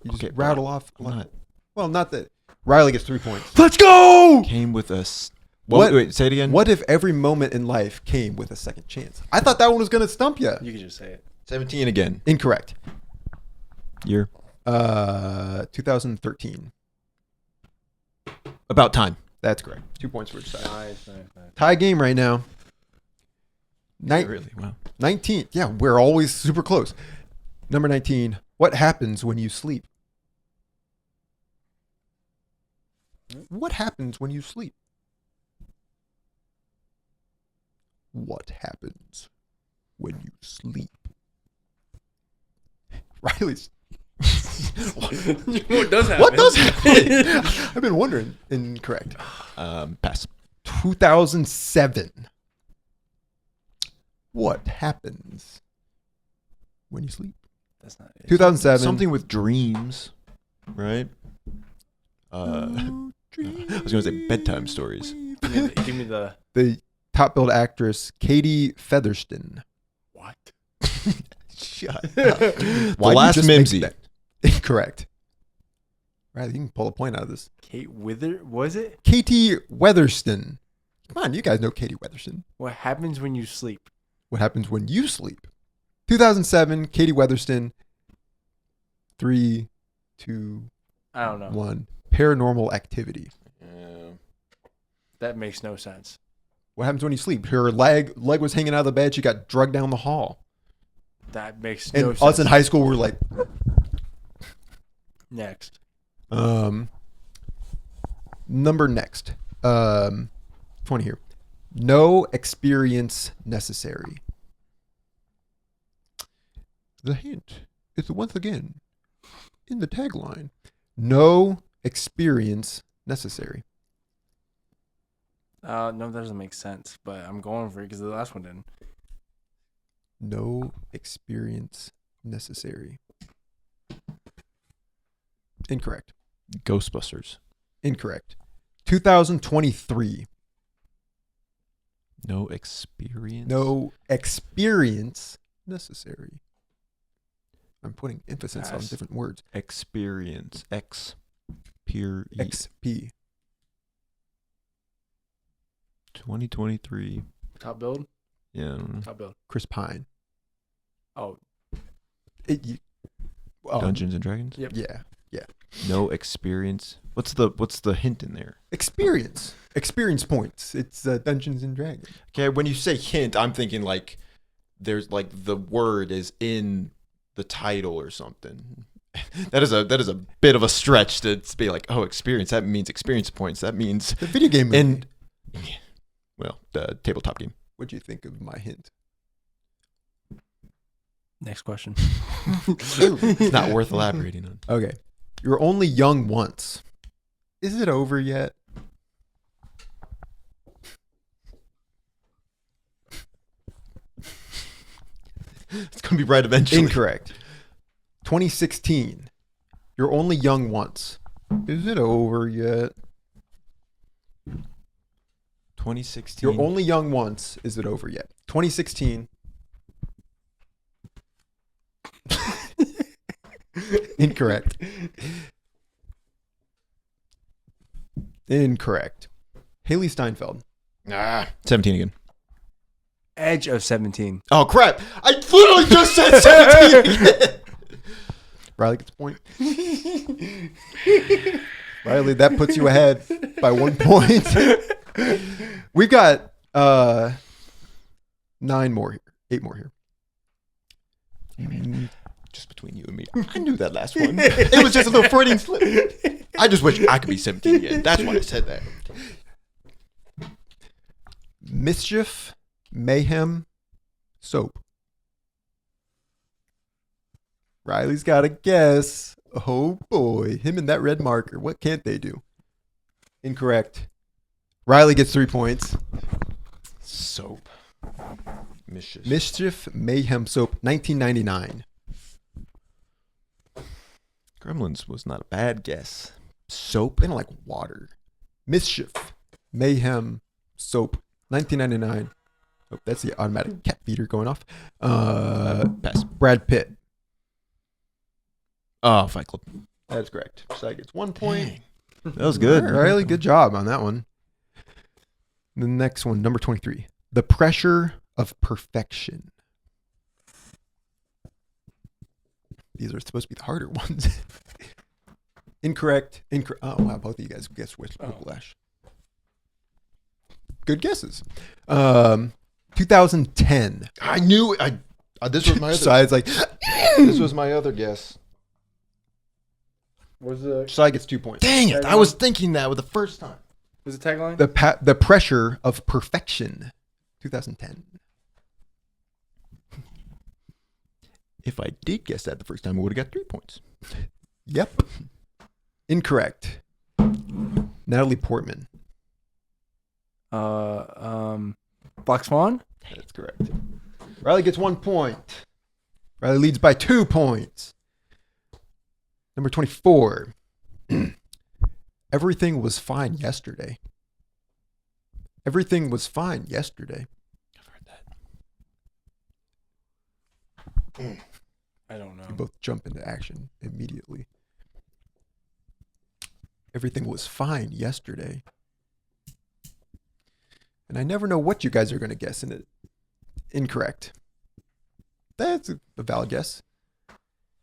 you just Okay, rattle off. I'm not. Well, not that Riley gets 3 points. Let's go. Came with us. What- Wait, say it again. What if every moment in life came with a second chance? I thought that one was going to stump you. You can just say it. 17 again. Incorrect. Year. 2013. About time. That's correct. 2 points for each side. Nice. Tie game right now. Really? Wow. 19. Yeah, we're always super close. Number 19. What happens when you sleep? What happens when you sleep? What happens when you sleep? Riley's. What does happen? What does happen? I've been wondering. Incorrect. Pass. 2007. What happens when you sleep? That's not it. 2007. Something with dreams, right? I was going to say bedtime stories. Give me the The top billed actress, Katie Featherston. what? Shut Why'd The you last just make Mimsy. that? Incorrect. Right, you can pull a point out of this. Kate Wither was it? Katie Weatherston. Come on, you guys know Katie Weatherston. What happens when you sleep? What happens when you sleep? 2007, Katie Weatherston. 3, 2, I don't know. 1. Paranormal Activity. That makes no sense. What happens when you sleep? Her leg was hanging out of the bed. She got drugged down the hall. That makes And no sense. us in high school were like, Next. number next. 20 here. No experience necessary. The hint is once again in the tagline. No experience necessary. No, that doesn't make sense. But I'm going for it because the last one didn't. No experience necessary. Incorrect. Ghostbusters. Incorrect. 2023. No experience. No experience necessary. I'm putting emphasis on Pass. different words. Experience. X. Peer. XP. 2023. Top build. Yeah. I don't know. Top build. Chris Pine. Oh, Dungeons and Dragons. Yep. Yeah. No experience. What's the hint in there? Experience. Experience points. It's Dungeons and Dragons. Okay, when you say hint, I'm thinking like there's like the word is in the title or something. That is a bit of a stretch to be like, oh, experience. That means experience points. That means The video game movie. and the tabletop game. What'd you think of my hint? next question. It's not worth elaborating on. Okay. You're only young once. Is it over yet? It's gonna be right eventually. Incorrect. 2016. You're only young once. Is it over yet? 2016. You're only young once. Is it over yet? 2016. Incorrect. Incorrect. Haley Steinfeld. 17 again. Edge of 17. Oh crap! I literally just said 17 again. Riley gets a point. Riley, that puts you ahead by 1 point. We've got 9 more here. 8 more here. Just between you and me, I knew that last one. It was just a little Freudian slip. I just wish I could be 17 again. That's why I said that. Mischief, mayhem, soap. Riley's got a guess. Oh boy, him and that red marker. What can't they do? Incorrect. Riley gets 3 points. Soap. Mischief. Mischief, Mayhem, Soap, 1999. Gremlins was not a bad guess. Soap. They don't like water. Mischief, Mayhem, Soap, 1999. Oh, that's the automatic cat feeder going off. Pass. Brad Pitt. Oh, Fight Club. That's correct. Josiah gets 1 point. That was good. All right, Riley, good job on that one. The next one, number 23. The Pressure of Perfection. These are supposed to be the harder ones. Incorrect. Oh, wow. Both of you guys guessed Whiplash. Good guesses. 2010. I knew this was my other. Josiah's like, This was my other guess. Was the Josiah gets 2 points. Dang it! I was thinking that with the first time. was the tagline? The Pressure of Perfection. 2010. If I did guess that the first time, I would have got 3 points. Yep. Incorrect. Natalie Portman. Black Swan. That's correct. Riley gets 1 point. Riley leads by 2 points. Number 24. Everything was fine yesterday. Everything was fine yesterday. I've heard that. I don't know. You both jump into action immediately. Everything was fine yesterday. And I never know what you guys are going to guess in it. Incorrect. That's a valid guess.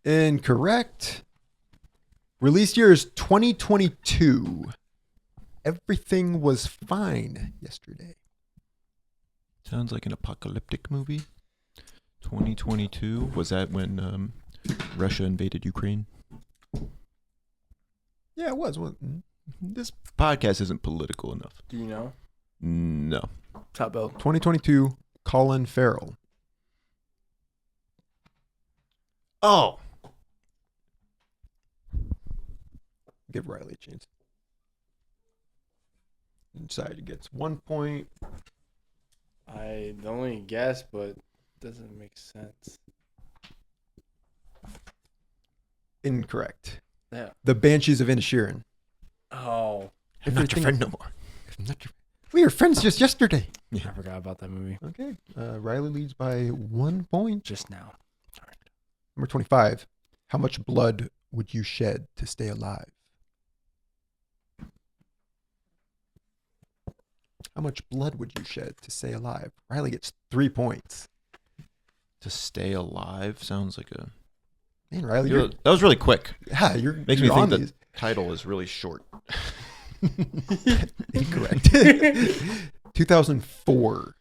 Incorrect. Release year is 2022. Everything was fine yesterday. Sounds like an apocalyptic movie. 2022. Was that when Russia invaded Ukraine? Yeah, it was. This podcast isn't political enough. Do you know? No. Top Bill. 2022, Colin Farrell. Oh. Give Riley a chance. Josiah gets 1 point. I only guess, but doesn't make sense. Incorrect. Yeah. The Banshees of Inisherin. Oh, I'm not your friend no more. We were friends just yesterday. I forgot about that movie Okay. Riley leads by 1 point. just now. Number 25. How much blood would you shed to stay alive? How much blood would you shed to stay alive? Riley gets 3 points. To stay alive sounds like a. Man, Riley, That was really quick. you're Makes me you're think on the these. title is really short. Incorrect. 2004.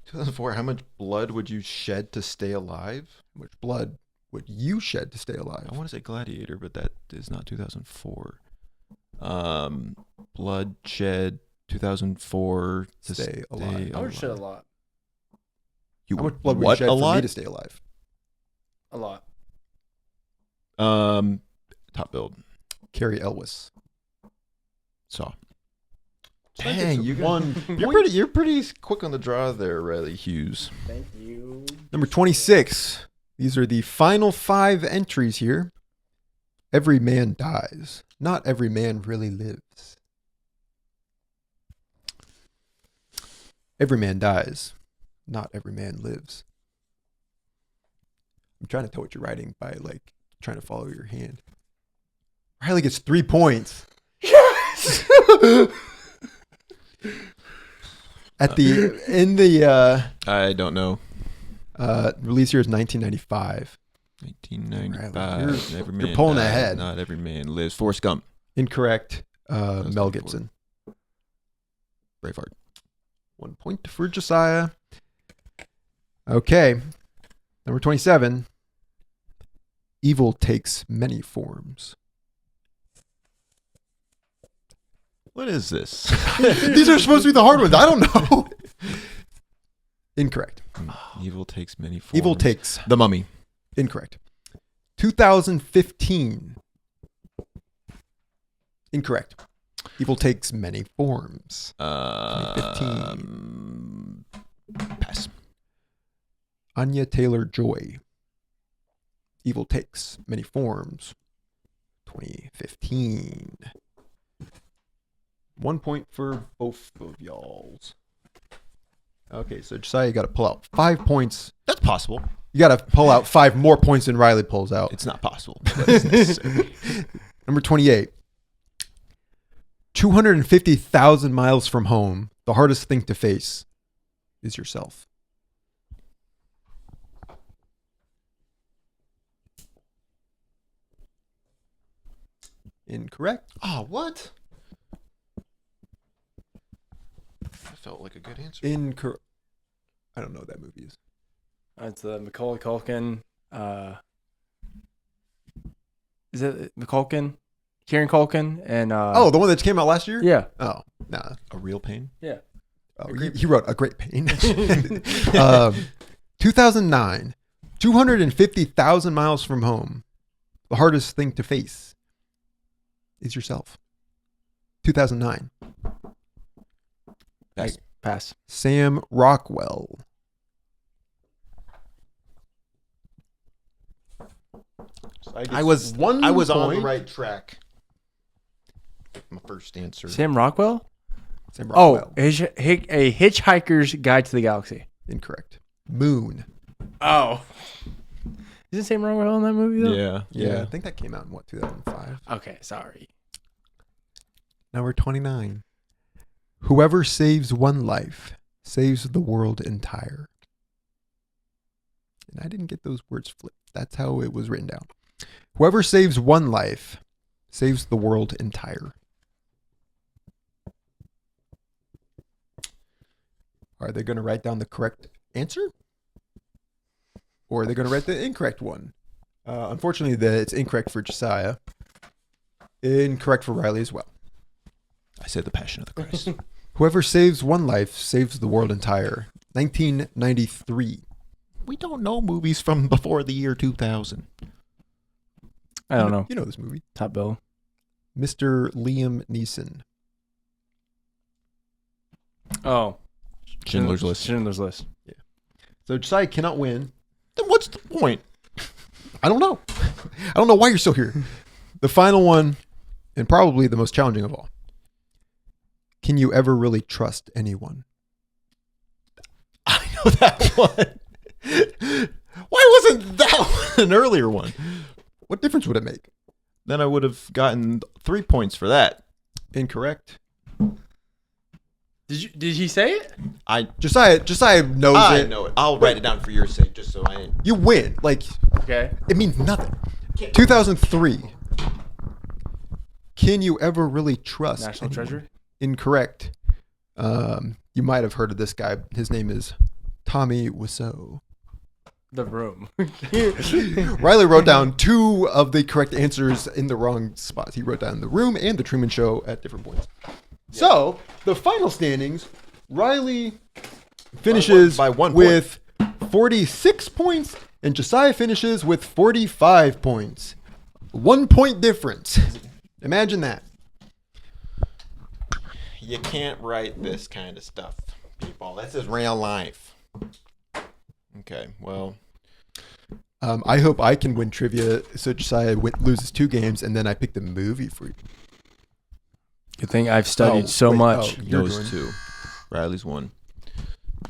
2004. How much blood would you shed to stay alive? How much blood would you shed to stay alive? I want to say Gladiator, but that is not 2004. Blood shed 2004 to Stay alive. I would shed a lot. You How much blood would you what shed a for me lot? to stay alive? A lot. Top build. Carrie Elwes. Saw. Dang, Dang, you you got you're pretty quick on the draw there, Riley Hughes. Thank you. Number 26. These are the final 5 entries here. Every man dies. Not every man really lives. Every man dies. Not every man lives. I'm trying to tell what you're writing by like trying to follow your hand. Riley gets 3 points. Yes. I don't know. Release year is 1995. 1995. You're Every man pulling dies, ahead. Not every man lives. Forrest Gump. Incorrect. was Mel 94. Gibson. Braveheart. 1 point for Josiah. Okay. Number 27. Evil takes many forms. What is this? These are supposed to be the hard ones. I don't know. Incorrect. Evil takes many forms. Evil takes. The Mummy. Incorrect. 2015. Incorrect. Evil Takes Many Forms. 2015. Pass. Anya Taylor-Joy. Evil Takes Many Forms. 2015. 1 point for both of y'all's. Okay, so Josiah, you got to pull out 5 points. That's possible. You got to pull out 5 more points than Riley pulls out. It's not possible. But it's necessary. Number 28. 250,000 miles from home. The hardest thing to face is yourself. Incorrect. Oh, what? That felt like a good answer. Incorrect. I don't know what that movie is. It's the Macaulay Culkin. Is it Culkin? Kieran Culkin and Oh, the one that came out last year? yeah. Oh, nah. A real pain? Yeah. Oh, he wrote A Great Pain. 2009. 250,000 miles from home. The hardest thing to face is yourself. 2009. Pass. Sam Rockwell. I was on the point. right track. My first answer. Sam Rockwell? Sam Oh, Rockwell. a Hitchhiker's Guide to the Galaxy. Incorrect. Moon. Oh. Isn't Sam Rockwell in that movie though? Yeah. I think that came out in 2005. Okay, sorry. Number 29. Whoever saves one life saves the world entire. And I didn't get those words flipped. That's how it was written down. Whoever saves one life saves the world entire. Are they going to write down the correct answer? Or are they going to write the incorrect one? Unfortunately, it's incorrect for Josiah. Incorrect for Riley as well. I said The Passion of the Christ. Whoever saves one life saves the world entire. 1993. We don't know movies from before the year 2000. I don't know. You know this movie. Top bill. Mr. Liam Neeson. Oh. Schindler's List. Schindler's List. So Josiah cannot win. Then what's the point? I don't know. I don't know why you're still here. The final one, and probably the most challenging of all. Can you ever really trust anyone? I know that one. Why wasn't that one an earlier one? What difference would it make? Then I would have gotten 3 points for that. Incorrect. Did he say it? Josiah knows I it. know it. I'll write it down for your sake, just so I. You win. Like, Okay. it means nothing. 2003. Can you ever really trust National anyone? Treasure? Incorrect. You might have heard of this guy. His name is Tommy Wiseau. The Room. Riley wrote down 2 of the correct answers in the wrong spots. He wrote down The Room and The Truman Show at different points. So, the final standings, Riley finishes by one with 46 points, and Josiah finishes with 45 points. 1 point difference. Imagine that. You can't write this kind of stuff, people. This is real life. Okay, well. I hope I can win trivia so Josiah loses 2 games, and then I pick the movie for you. Good thing I've studied so much. You're Those doing- 2. Riley's 1.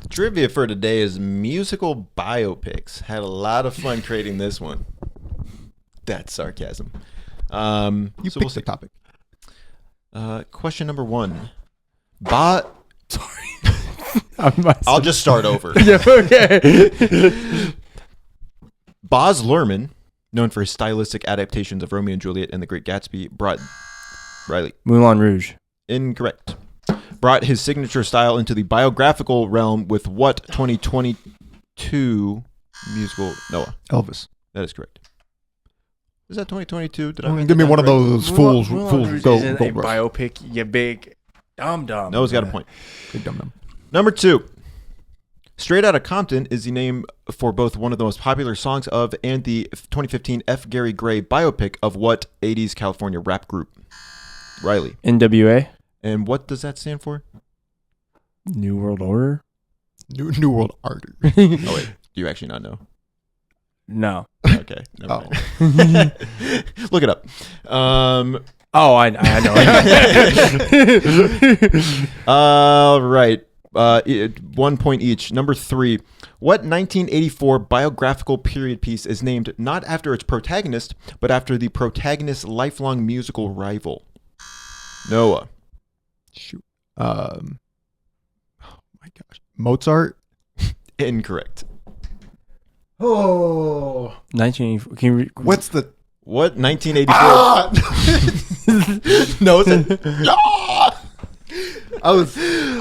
The trivia for today is musical biopics. Had a lot of fun creating this one. That's sarcasm. You So pick we'll the see. topic. Question number 1. I'll just start over. Yeah, okay. Baz Luhrmann, known for his stylistic adaptations of Romeo and Juliet and The Great Gatsby, brought Moulin Rouge. Incorrect. Brought his signature style into the biographical realm with what 2022 musical? Noah. Elvis. That is correct. Is that 2022? Did I Give me that one of right? those fools. Moulin Fools. Rouge Go. isn't a Rush. biopic, you big dum-dum. Noah's got a point. Big dum-dum. Number 2. Straight Outta Compton is the name for both one of the most popular songs of and the 2015 F. Gary Gray biopic of what 80s California rap group? Riley. NWA. And what does that stand for? New World Order. New World Order. Oh wait, do you actually not know? No. Okay. Never mind. Look it up. Oh, I know. All right. 1 point each. Number 3. What 1984 biographical period piece is named not after its protagonist, but after the protagonist's lifelong musical rival? Noah. Shoot. Oh my gosh. Mozart. Incorrect. Oh. 1984. Can you What's the? What 1984? Ah! No, it's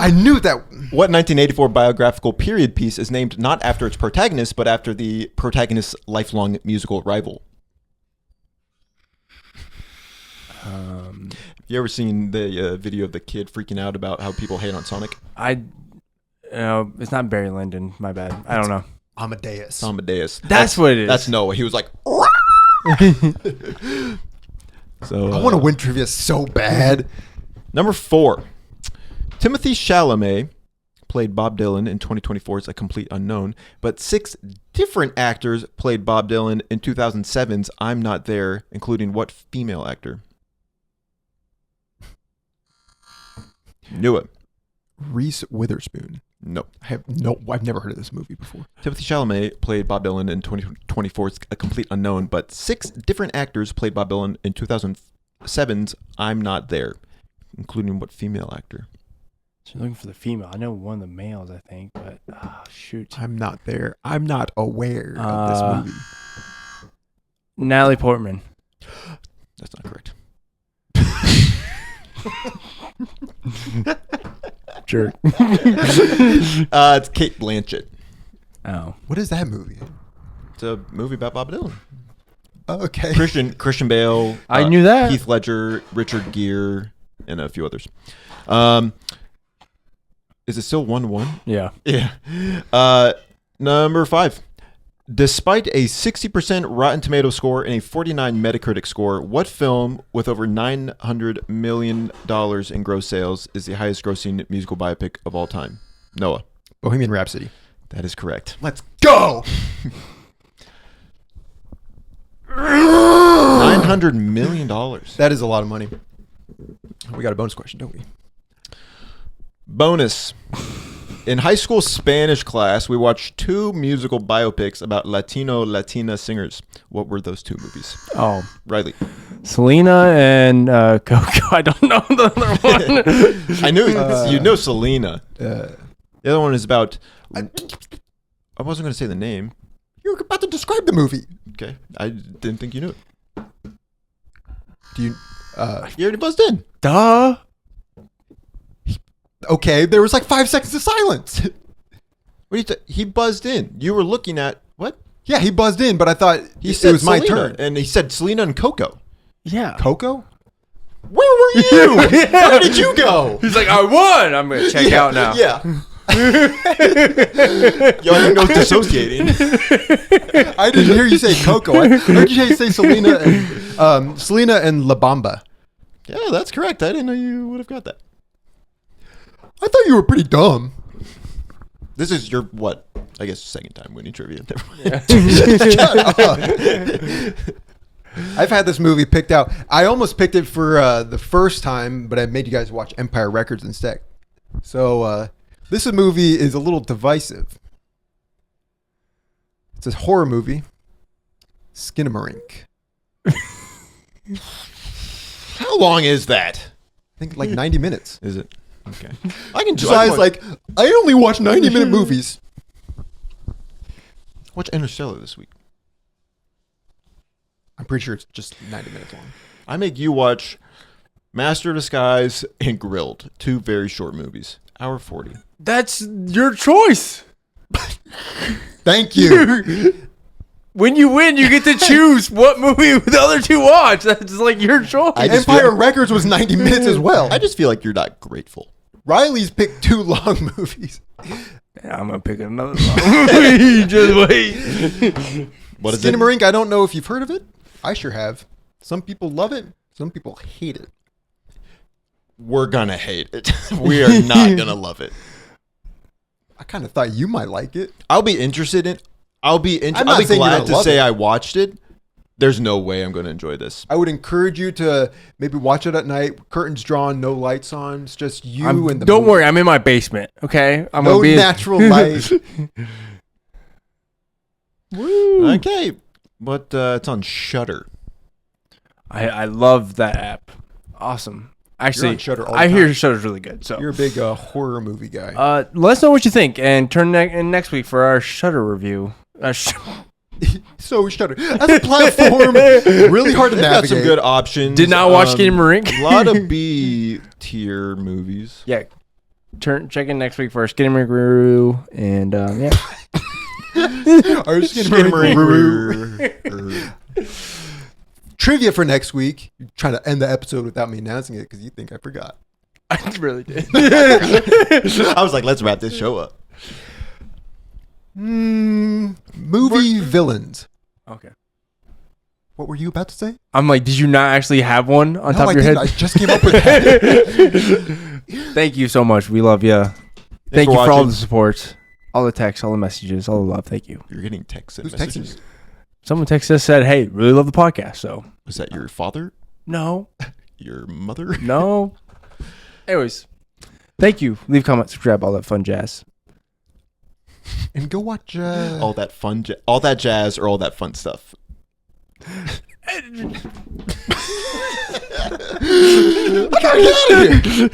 I knew that. What 1984 biographical period piece is named not after its protagonist, but after the protagonist's lifelong musical rival? Have you ever seen the video of the kid freaking out about how people hate on Sonic? It's not Barry Lyndon. My bad. I don't know. Amadeus. That's what it is. That's Noah. He was like. So I want to win trivia so bad. Number 4. Timothy Chalamet played Bob Dylan in 2024's A Complete Unknown, but 6 different actors played Bob Dylan in 2007's I'm Not There, including what female actor? Knew it. Reese Witherspoon. Nope. I've never heard of this movie before. Timothy Chalamet played Bob Dylan in 2024's A Complete Unknown, but 6 different actors played Bob Dylan in 2007's I'm Not There, including what female actor? So you're looking for the female. I know one of the males, I think, but shoot. I'm not there. I'm not aware of this movie. Natalie Portman. That's not correct. Jerk. It's Kate Blanchett. Oh. What is that movie? It's a movie about Bob Dylan. Oh, okay. Christian Bale. I knew that. Heath Ledger, Richard Gere, and a few others. Is it still 1-1? Yeah. Yeah. Number 5. Despite a 60% Rotten Tomato score and a 49 Metacritic score, what film with over $900 million in gross sales is the highest grossing musical biopic of all time? Noah. Bohemian Rhapsody. That is correct. Let's go. $900 million. That is a lot of money. We got a bonus question, don't we? Bonus. In high school Spanish class, we watched 2 musical biopics about Latina singers. What were those 2 movies? Oh. Riley. Selena and Coco. I don't know the other one. I knew you know Selena. The The other one is about. I wasn't going to say the name. You were about to describe the movie. Okay, I didn't think you knew it. Do you? You already buzzed in. Duh. Okay, there was like 5 seconds of silence. What do you he buzzed in. You were looking at what? Yeah, he buzzed in, but I thought He it said was my Selena, turn. and he said Selena and Coco. Yeah. Coco? Where were you? Where did you go? He's like, I won. I'm going to check out now. Yeah. Yo, I didn't know dissociating. I didn't hear you say Coco. I heard you say Selena and La Bamba. Yeah, that's correct. I didn't know you would have got that. I thought you were pretty dumb. This is your what? I guess second time winning trivia. I've had this movie picked out. I almost picked it for the first time, but I made you guys watch Empire Records instead. So this movie is a little divisive. It's a horror movie. Skinamarink. How long is that? I think like 90 minutes. Is it? Okay. I can do Josiah's like, I only watch 90-minute movies. watch Interstellar this week. I'm pretty sure it's just 90 minutes long. I make you watch Master of Disguise and Grilled, 2 very short movies. Hour 40. That's your choice. Thank you. When you win, you get to choose what movie the other 2 watch. That's like your choice. Empire Records was 90 minutes as well. I just feel like you're not grateful. Riley's picked 2 long movies. I'm going to pick another movie. Just wait. What is it? Skinamarink, I don't know if you've heard of it. I sure have. Some people love it. Some people hate it. we're gonna hate it. We are not gonna love it. I kind of thought you might like it. I'll be interested in. I'll be not glad saying you're gonna to love say it. I watched it. There's no way I'm gonna enjoy this. I would encourage you to maybe watch it at night, curtains drawn, no lights on. It's just you and the Don't movie. worry, I'm in my basement. Okay, I'm No gonna be natural light. Woo. Okay, but it's on Shudder. I love that app. Awesome. Actually, on Shudder all the I hear time. Shudder's really good. So You're a big horror movie guy. let us know what you think and turn in next week for our Shudder review. So Shudder as a platform, really hard to They've got navigate. some good options. Did not watch Skinny Marink. A lot of B tier movies. Yeah, check in next week for our Skinny Marink review and yeah. Our Skinamarink. Trivia for next week. You're trying to end the episode without me announcing it because you think I forgot. I really did. I was like, let's wrap this show up. Movie villains. Okay. What were you about to say? I'm like, did you not actually have one on top of your didn't. head? I just came up with that. Thank you so much. We love you. Thank for you for all watching. the support, all the texts, all the messages, all the love. Thank you. You're getting texts and Who's texting messages. you? Someone texted us, said, hey, really love the podcast. So Was that your father? no. Your mother? No. Anyways, thank you. Leave comments, subscribe, all that fun jazz. And go watch. All that fun, all that jazz, or all that fun stuff. Get out of here.